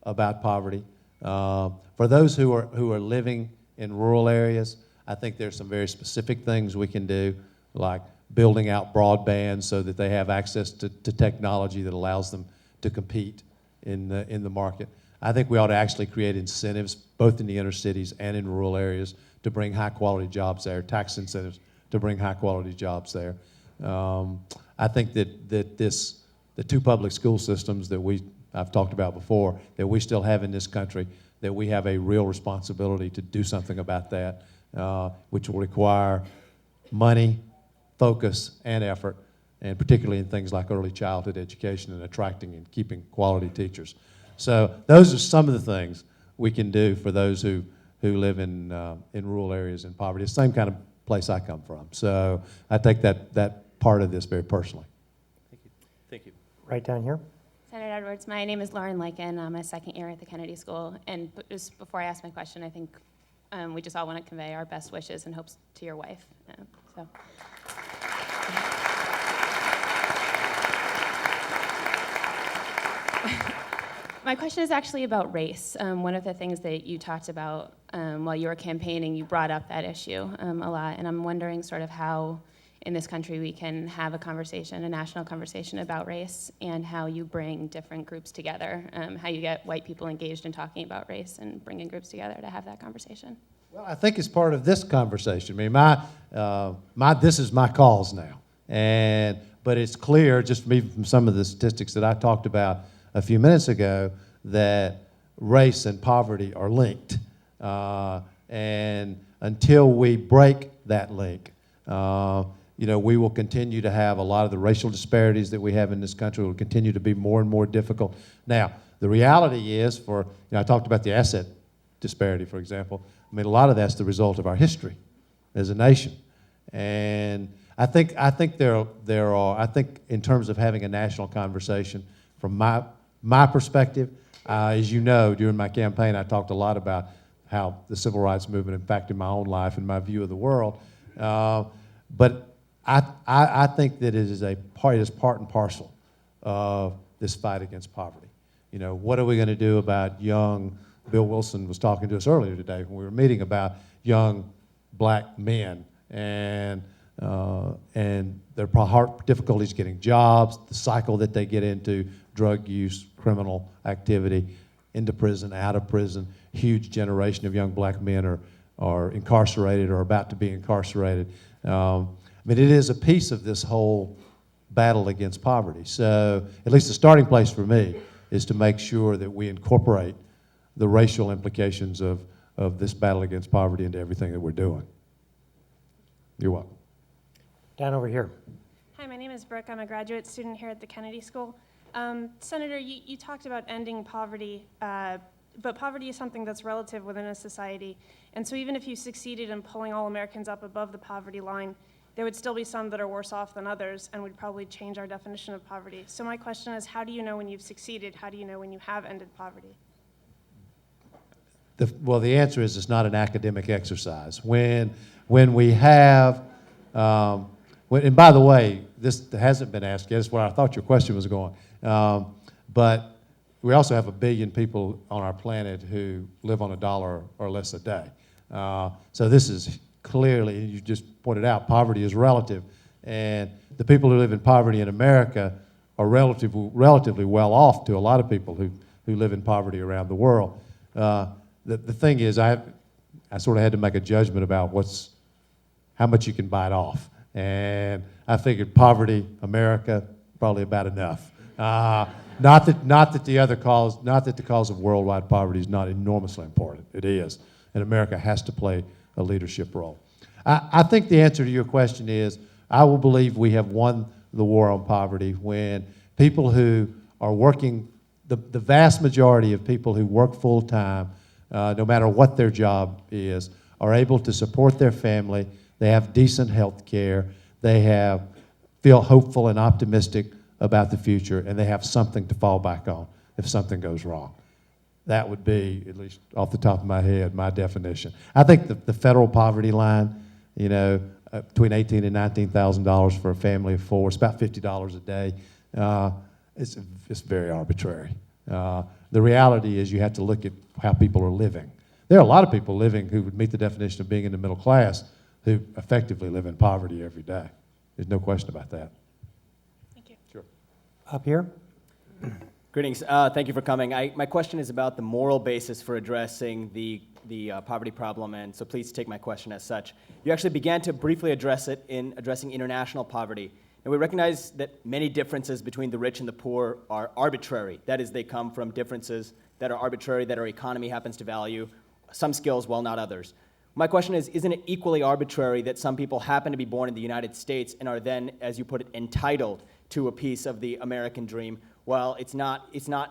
about poverty. For those who are living in rural areas, I think there's some very specific things we can do, like building out broadband so that they have access to technology that allows them to compete in the market. I think we ought to actually create incentives, both in the inner cities and in rural areas, to bring high-quality jobs there, tax incentives to bring high-quality jobs there. I think that the two public school systems that I've talked about before, that we still have in this country, that we have a real responsibility to do something about that, which will require money, focus, and effort, and particularly in things like early childhood education and attracting and keeping quality teachers. So those are some of the things we can do for those who live in rural areas in poverty. It's the same kind of place I come from. So I take that part of this very personally. Thank you. Thank you. Right down here. Senator Edwards, my name is Lauren Lycan. I'm a second year at the Kennedy School. And just before I ask my question, I think we just all want to convey our best wishes and hopes to your wife. So. My question is actually about race. One of the things that you talked about while you were campaigning, you brought up that issue a lot. And I'm wondering sort of how in this country we can have a conversation, a national conversation about race, and how you bring different groups together, how you get white people engaged in talking about race and bringing groups together to have that conversation. Well, I think it's part of this conversation. I mean, this is my cause now, but it's clear just from some of the statistics that I talked about a few minutes ago that race and poverty are linked, and until we break that link, you know, we will continue to have a lot of the racial disparities that we have in this country will continue to be more and more difficult. Now, the reality is, I talked about the asset disparity, for example. I mean, a lot of that's the result of our history as a nation. And I think in terms of having a national conversation, from my perspective, as you know, during my campaign, I talked a lot about how the civil rights movement impacted my own life and my view of the world. But I think that it is part and parcel of this fight against poverty. You know, what are we going to do about Bill Wilson was talking to us earlier today when we were meeting about young black men and their difficulties getting jobs, the cycle that they get into, drug use, criminal activity. into prison, out of prison. Huge generation of young black men are incarcerated or about to be incarcerated. I mean, it is a piece of this whole battle against poverty. So at least the starting place for me is to make sure that we incorporate the racial implications of this battle against poverty into everything that we're doing. You're welcome. Down over here. Hi, my name is Brooke. I'm a graduate student here at the Kennedy School. Senator, you talked about ending poverty, but poverty is something that's relative within a society. And so even if you succeeded in pulling all Americans up above the poverty line, there would still be some that are worse off than others and would probably change our definition of poverty. So my question is, how do you know when you've succeeded? How do you know when you have ended poverty? Well, the answer is it's not an academic exercise. When we have, and by the way, this hasn't been asked yet. It's where I thought your question was going. But we also have 1 billion people on our planet who live on $1 or less a day. So this is clearly, you just pointed out, poverty is relative. And the people who live in poverty in America are relatively well off to a lot of people who live in poverty around the world. The thing is, I sort of had to make a judgment about how much you can bite off. And I figured poverty, America, probably about enough. Not that the cause of worldwide poverty is not enormously important. It is. And America has to play a leadership role. I think the answer to your question is, I will believe we have won the war on poverty when people who are working, the vast majority of people who work full-time, no matter what their job is, are able to support their family, they have decent health care, they feel hopeful and optimistic about the future, and they have something to fall back on if something goes wrong. That would be, at least off the top of my head, my definition. I think the federal poverty line, between $18,000 and $19,000 for a family of 4, it's about $50 a day. It's very arbitrary. The reality is you have to look at how people are living. There are a lot of people living who would meet the definition of being in the middle class who effectively live in poverty every day. There's no question about that. Thank you. Sure. Up here. Greetings. Thank you for coming. My question is about the moral basis for addressing the poverty problem, and so please take my question as such. You actually began to briefly address it in addressing international poverty. And we recognize that many differences between the rich and the poor are arbitrary. That is, they come from differences that are arbitrary, that our economy happens to value, some skills while not others. My question is, isn't it equally arbitrary that some people happen to be born in the United States and are then, as you put it, entitled to a piece of the American dream, while it's not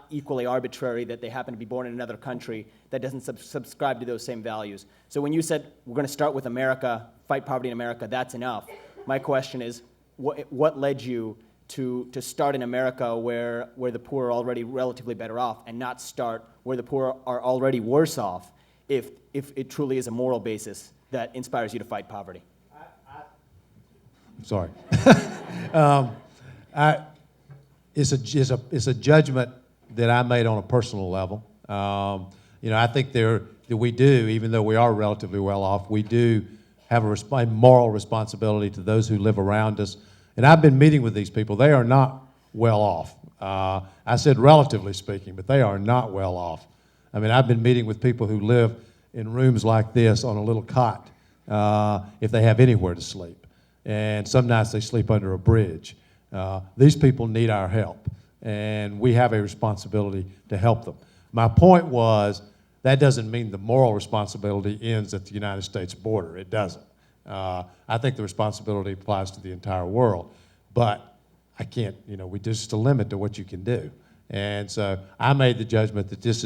equally arbitrary that they happen to be born in another country that doesn't subscribe to those same values? So when you said we're going to start with America, fight poverty in America, that's enough. My question is, what led you to start in America where the poor are already relatively better off, and not start where the poor are already worse off, if it truly is a moral basis that inspires you to fight poverty? I'm sorry. It's a judgment that I made on a personal level. I think that we do, even though we are relatively well off, we do have a moral responsibility to those who live around us. And I've been meeting with these people. They are not well off. I said relatively speaking, but they are not well off. I mean, I've been meeting with people who live in rooms like this on a little cot, if they have anywhere to sleep. And some nights they sleep under a bridge. These people need our help, and we have a responsibility to help them. My point was, that doesn't mean the moral responsibility ends at the United States border. It doesn't. I think the responsibility applies to the entire world, but I can't, we just a limit to what you can do. And so I made the judgment that this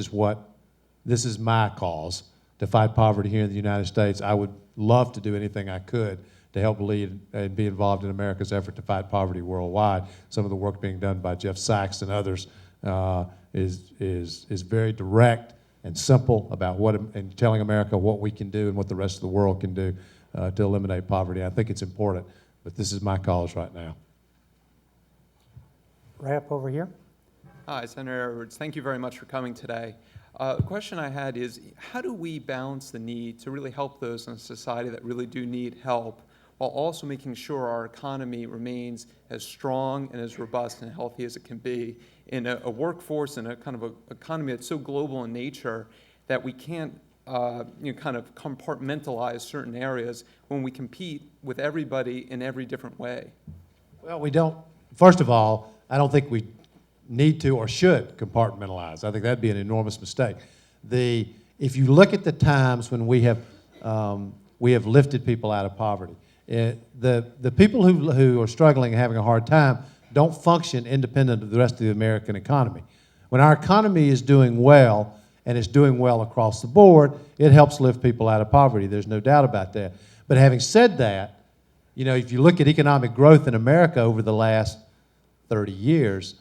is my cause, to fight poverty here in the United States. I would love to do anything I could to help lead and be involved in America's effort to fight poverty worldwide. Some of the work being done by Jeff Sachs and others is very direct and simple about and telling America what we can do and what the rest of the world can do to eliminate poverty. I think it's important, but this is my cause right now. Right up over here. Hi, Senator Edwards. Thank you very much for coming today. The question I had is, how do we balance the need to really help those in society that really do need help while also making sure our economy remains as strong and as robust and healthy as it can be in a workforce and a kind of a economy that's so global in nature that we can't kind of compartmentalize certain areas when we compete with everybody in every different way? Well, we don't, first of all, I don't think we need to or should compartmentalize. I think that'd be an enormous mistake. If you look at the times when we have lifted people out of poverty, the people who are struggling and having a hard time don't function independent of the rest of the American economy. When our economy is doing well, and it's doing well across the board, it helps lift people out of poverty. There's no doubt about that. But having said that, you know, if you look at economic growth in America over the last 30 years,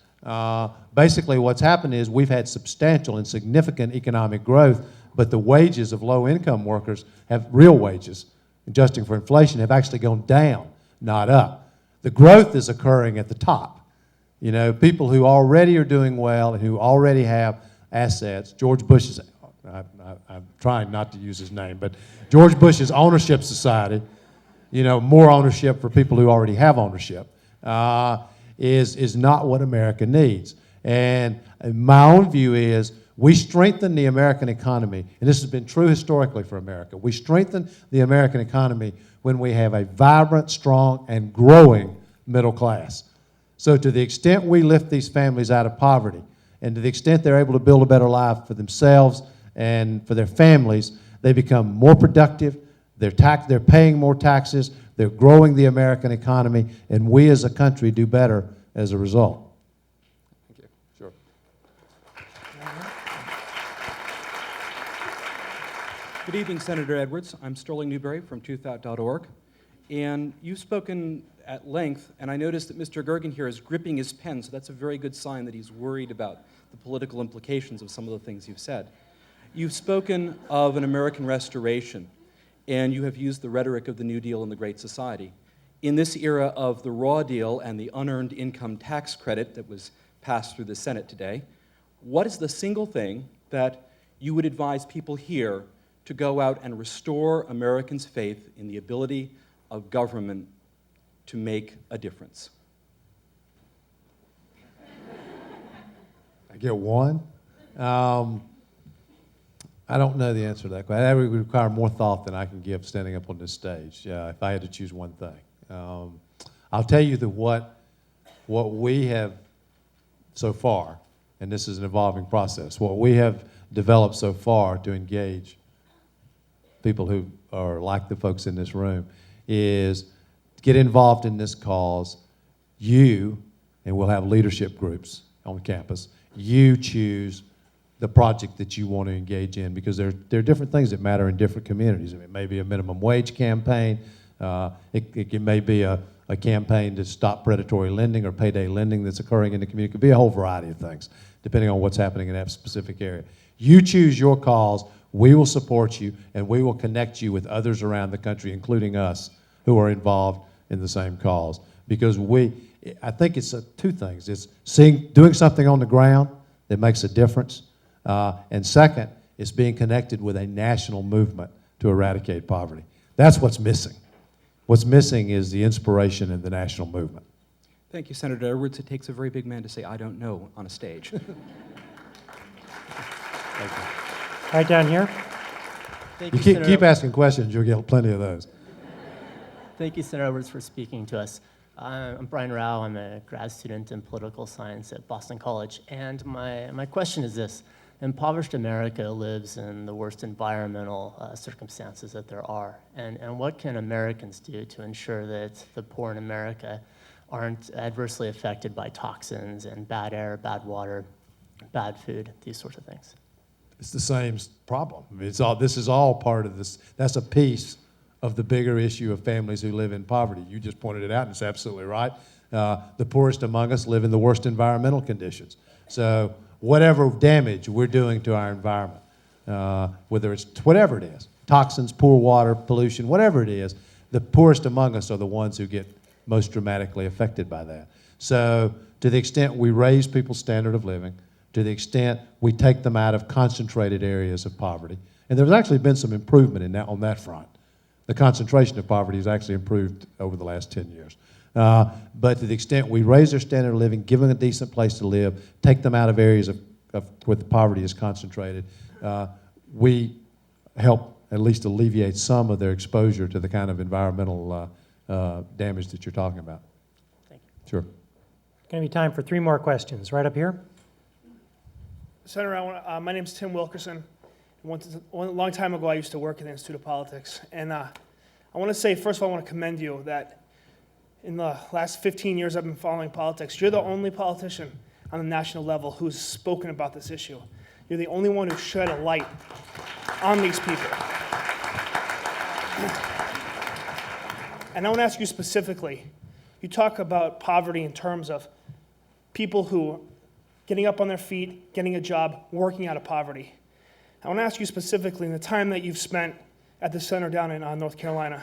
basically what's happened is we've had substantial and significant economic growth, but the wages of low-income workers have, real wages, adjusting for inflation, have actually gone down, not up. The growth is occurring at the top. You know, people who already are doing well and who already have assets. George Bush's, I'm trying not to use his name, but George Bush's ownership society, you know, more ownership for people who already have ownership, is not what America needs. And my own view is we strengthen the American economy, and this has been true historically for America. We strengthen the American economy when we have a vibrant, strong, and growing middle class. So to the extent we lift these families out of poverty, and to the extent they're able to build a better life for themselves and for their families, they become more productive, they're paying more taxes, they're growing the American economy, and we as a country do better as a result. Thank you. Sure. Good evening, Senator Edwards. I'm Sterling Newberry from TruthOut.org. And you've spoken at length, and I noticed that Mr. Gergen here is gripping his pen, so that's a very good sign that he's worried about the political implications of some of the things you've said. You've spoken of an American restoration, and you have used the rhetoric of the New Deal and the Great Society. In this era of the raw deal and the unearned income tax credit that was passed through the Senate today, what is the single thing that you would advise people here to go out and restore Americans' faith in the ability of government to make a difference? I get one. I don't know the answer to that question. That would require more thought than I can give standing up on this stage if I had to choose one thing. I'll tell you that what we have so far, and this is an evolving process, what we have developed so far to engage people who are like the folks in this room is get involved in this cause. You, and we'll have leadership groups on campus, you choose the project that you want to engage in, because there are different things that matter in different communities. I mean, it may be a minimum wage campaign. It may be a campaign to stop predatory lending or payday lending that's occurring in the community. It could be a whole variety of things, depending on what's happening in that specific area. You choose your cause. We will support you, and we will connect you with others around the country, including us, who are involved in the same cause. Because I think it's two things. It's doing something on the ground that makes a difference. And second, it's being connected with a national movement to eradicate poverty. That's what's missing. What's missing is the inspiration in the national movement. Thank you, Senator Edwards. It takes a very big man to say, "I don't know," on a stage. Thank you. Right down here. Thank You keep asking questions, you'll get plenty of those. Thank you, Senator Edwards, for speaking to us. I'm Brian Rao. I'm a grad student in political science at Boston College. And my question is this. Impoverished America lives in the worst environmental circumstances that there are. And what can Americans do to ensure that the poor in America aren't adversely affected by toxins and bad air, bad water, bad food, these sorts of things? It's the same problem. I mean, this is all part of this. That's a piece of the bigger issue of families who live in poverty. You just pointed it out, and it's absolutely right. The poorest among us live in the worst environmental conditions. So whatever damage we're doing to our environment, whether it's whatever it is, toxins, poor water, pollution, whatever it is, the poorest among us are the ones who get most dramatically affected by that. So to the extent we raise people's standard of living, to the extent we take them out of concentrated areas of poverty, and there's actually been some improvement on that front. The concentration of poverty has actually improved over the last 10 years. But to the extent we raise their standard of living, give them a decent place to live, take them out of areas of where the poverty is concentrated, we help at least alleviate some of their exposure to the kind of environmental damage that you're talking about. Thank you. Sure. Going to be time for 3 more questions. Right up here. Senator, my name is Tim Wilkerson. A long time ago, I used to work at the Institute of Politics. And I want to say, first of all, I want to commend you that in the last 15 years I've been following politics, you're the only politician on the national level who's spoken about this issue. You're the only one who shed a light on these people. And I want to ask you specifically, you talk about poverty in terms of people who getting up on their feet, getting a job, working out of poverty. I want to ask you specifically, in the time that you've spent at the center down in North Carolina,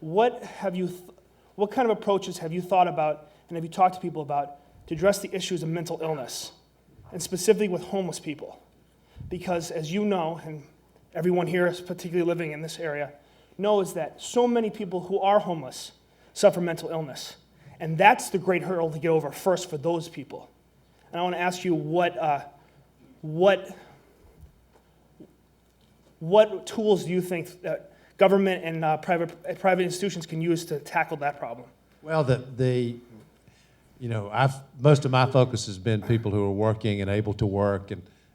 what kind of approaches have you thought about and have you talked to people about to address the issues of mental illness, and specifically with homeless people? Because as you know, and everyone here is particularly living in this area, knows that so many people who are homeless suffer mental illness. And that's the great hurdle to get over first for those people. And I want to ask you what tools do you think that government and private institutions can use to tackle that problem? Well, most of my focus has been people who are working and able to work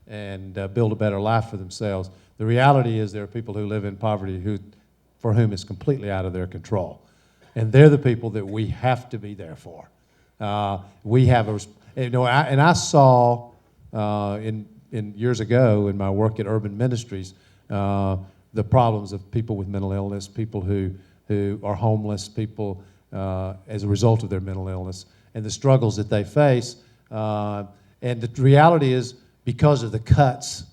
and build a better life for themselves. The reality is there are people who live in poverty for whom it's completely out of their control. And they're the people that we have to be there for. I saw in years ago in my work at Urban Ministries the problems of people with mental illness, people who are homeless, people as a result of their mental illness, and the struggles that they face. And the reality is, because of the cuts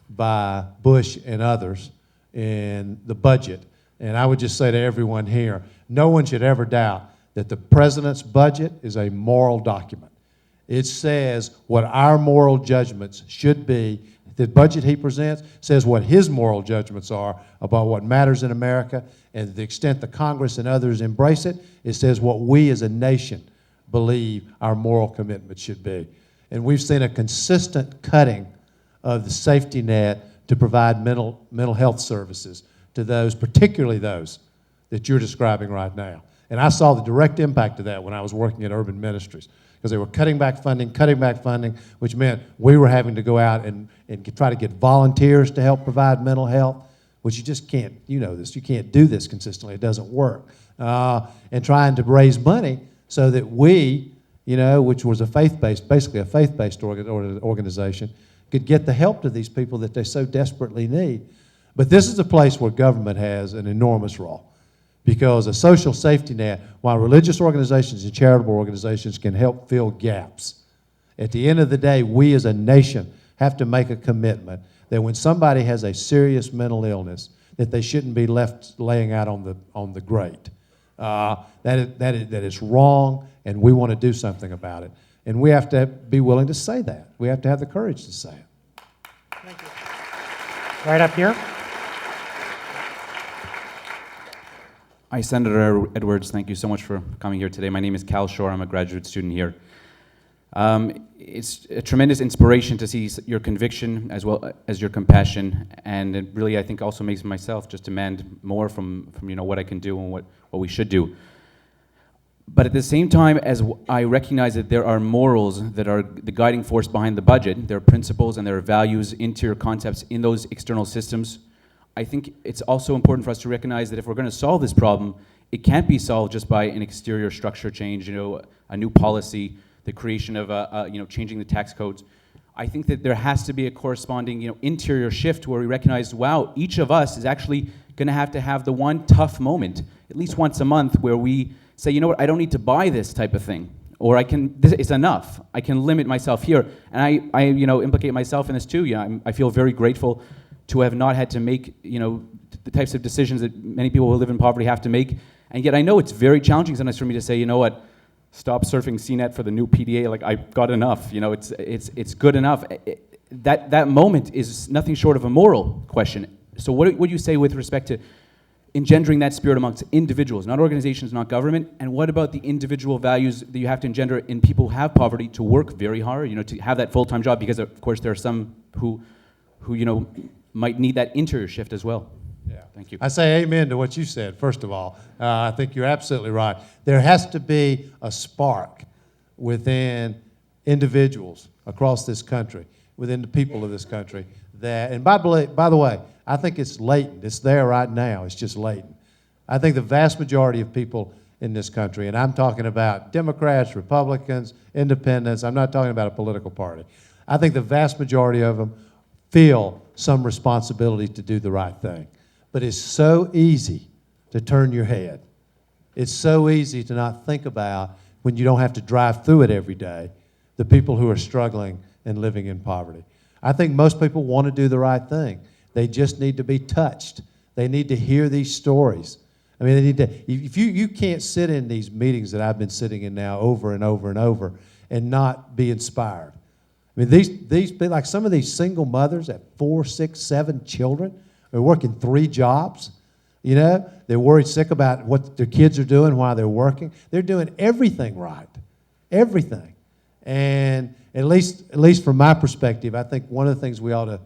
by Bush and others in the budget, and I would just say to everyone here, no one should ever doubt that the president's budget is a moral document. It says what our moral judgments should be. The budget he presents says what his moral judgments are about what matters in America, and to the extent the Congress and others embrace it, it says what we as a nation believe our moral commitment should be. And we've seen a consistent cutting of the safety net to provide mental health services to those, particularly those that you're describing right now. And I saw the direct impact of that when I was working at Urban Ministries, because they were cutting back funding, which meant we were having to go out and try to get volunteers to help provide mental health, which you just can't, you know this, you can't do this consistently, it doesn't work. And trying to raise money so that we, which was basically a faith-based organization, could get the help to these people that they so desperately need. But this is a place where government has an enormous role, because a social safety net, while religious organizations and charitable organizations can help fill gaps, at the end of the day, we as a nation have to make a commitment that when somebody has a serious mental illness, that they shouldn't be left laying out on the grate. That is wrong, and we want to do something about it. And we have to be willing to say that. We have to have the courage to say it. Thank you. Right up here. Hi, Senator Edwards. Thank you so much for coming here today. My name is Cal Shore. I'm a graduate student here. It's a tremendous inspiration to see your conviction as well as your compassion, and it really, I think, also makes myself just demand more from what I can do and what we should do. But at the same time, as I recognize that there are morals that are the guiding force behind the budget, there are principles and there are values, interior concepts in those external systems, I think it's also important for us to recognize that if we're going to solve this problem, it can't be solved just by an exterior structure change, a new policy, the creation of changing the tax codes. I think that there has to be a corresponding, interior shift where we recognize, wow, each of us is actually going to have the one tough moment, at least once a month, where we say, you know what, I don't need to buy this type of thing, or it's enough. I can limit myself here, and I implicate myself in this too. I feel very grateful to have not had to make, the types of decisions that many people who live in poverty have to make. And yet I know it's very challenging sometimes for me to say, you know what, stop surfing CNET for the new PDA, like I've got enough, it's good enough. That moment is nothing short of a moral question. So what would you say with respect to engendering that spirit amongst individuals, not organizations, not government? And what about the individual values that you have to engender in people who have poverty to work very hard, to have that full-time job? Because of course there are some who might need that interior shift as well. Yeah. Thank you. I say amen to what you said, first of all. I think you're absolutely right. There has to be a spark within individuals across this country, within the people of this country, and by the way, I think it's latent. It's there right now. It's just latent. I think the vast majority of people in this country, and I'm talking about Democrats, Republicans, Independents, I'm not talking about a political party. I think the vast majority of them feel some responsibility to do the right thing. But it's so easy to turn your head. It's so easy to not think about, when you don't have to drive through it every day, the people who are struggling and living in poverty. I think most people want to do the right thing. They just need to be touched. They need to hear these stories. I mean, they need to, if you can't sit in these meetings that I've been sitting in now over and over and over and not be inspired. I mean, these like some of these single mothers at 4, 6, 7 children are working 3 jobs. They're worried sick about what their kids are doing while they're working. They're doing everything right, everything. And at least from my perspective, I think one of the things we ought to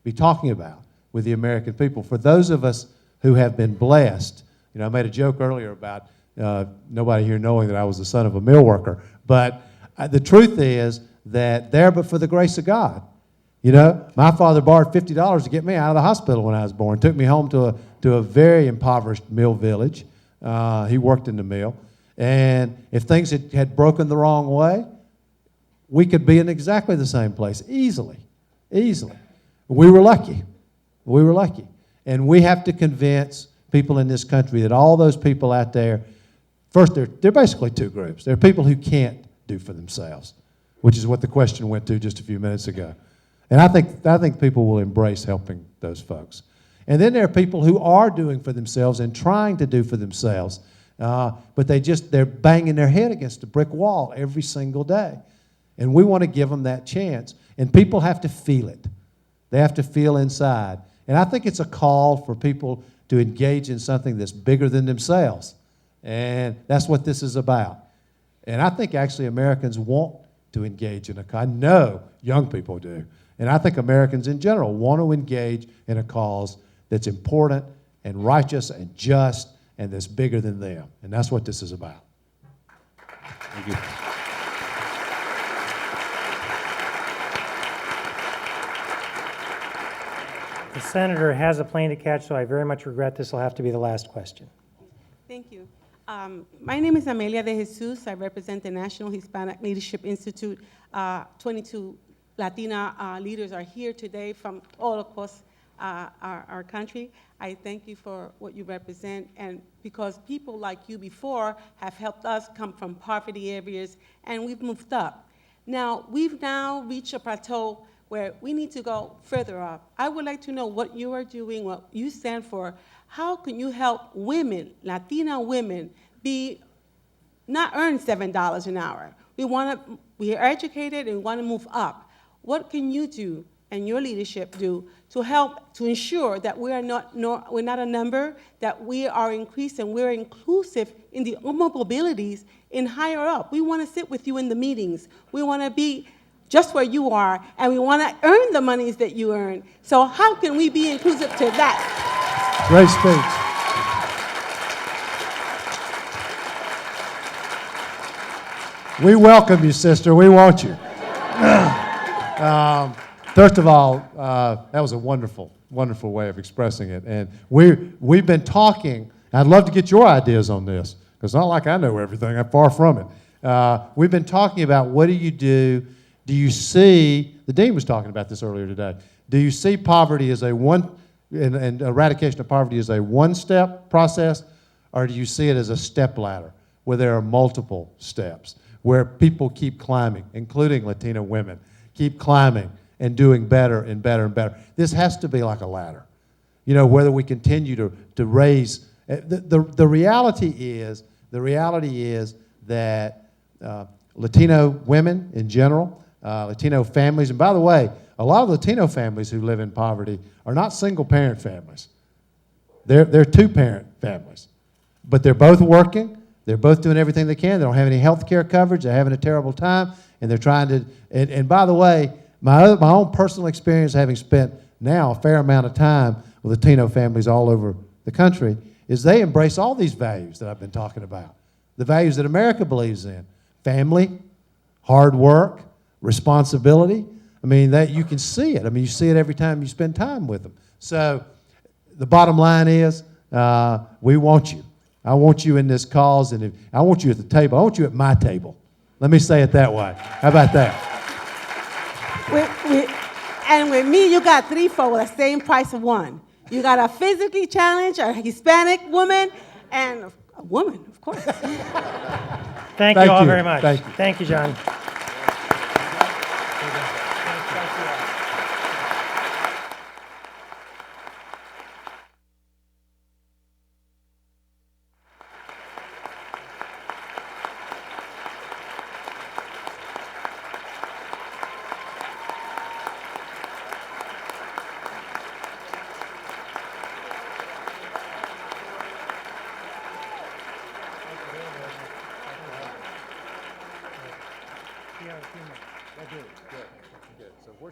be talking about with the American people, for those of us who have been blessed, I made a joke earlier about nobody here knowing that I was the son of a mill worker, but the truth is that there, but for the grace of God. My father borrowed $50 to get me out of the hospital when I was born, took me home to a very impoverished mill village. He worked in the mill. And if things had broken the wrong way, we could be in exactly the same place, easily. We were lucky. And we have to convince people in this country that all those people out there, first, they're basically 2 groups. There are people who can't do for themselves, which is what the question went to just a few minutes ago. And I think people will embrace helping those folks. And then there are people who are doing for themselves and trying to do for themselves, but they're banging their head against a brick wall every single day. And we want to give them that chance. And people have to feel it. They have to feel inside. And I think it's a call for people to engage in something that's bigger than themselves. And that's what this is about. And I think actually Americans want to engage in I know young people do. And I think Americans in general want to engage in a cause that's important and righteous and just and that's bigger than them. And that's what this is about. Thank you. The senator has a plane to catch, so I very much regret this will have to be the last question. Thank you. My name is Amelia de Jesus. I represent the National Hispanic Leadership Institute. 22 Latina leaders are here today from all across our country. I thank you for what you represent, and because people like you before have helped us come from poverty areas, and we've moved up. Now, we've now reached a plateau where we need to go further up. I would like to know what you are doing, what you stand for. How can you help women, Latina women, not earn $7 an hour? We are educated and we want to move up. What can you do and your leadership do to help to ensure that we're not a number, that we are increased and we're inclusive in the mobilities in higher up? We want to sit with you in the meetings. We want to be just where you are, and we want to earn the monies that you earn. So how can we be inclusive to that? Great speech. We welcome you, sister. We want you. First of all, that was a wonderful, wonderful way of expressing it. And we've been talking. I'd love to get your ideas on this, because it's not like I know everything. I'm far from it. We've been talking about what do you do. Do you see, the Dean was talking about this earlier today, do you see poverty as and eradication of poverty as a one-step process, or do you see it as a step ladder where there are multiple steps, where people keep climbing, including Latina women, keep climbing and doing better and better and better? This has to be like a ladder. Whether we continue to raise, the reality is that Latino women in general, Latino families, and by the way, a lot of Latino families who live in poverty are not single-parent families. They're two-parent families. But they're both working, they're both doing everything they can, they don't have any health care coverage, they're having a terrible time, and they're trying to, and by the way, my own personal experience, having spent now a fair amount of time with Latino families all over the country, is they embrace all these values that I've been talking about. The values that America believes in: family, hard work, responsibility. I mean, that you can see it. I mean, you see it every time you spend time with them. So the bottom line is, we want you. I want you in this cause, and I want you at the table. I want you at my table. Let me say it that way. How about that? And with me, you got 3 for the same price of 1. You got a physically challenged, a Hispanic woman, and a woman, of course. Thank you all very much. Thank you. Thank you, John.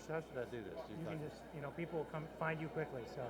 So how should I do this? You can just, people will come find you quickly, so.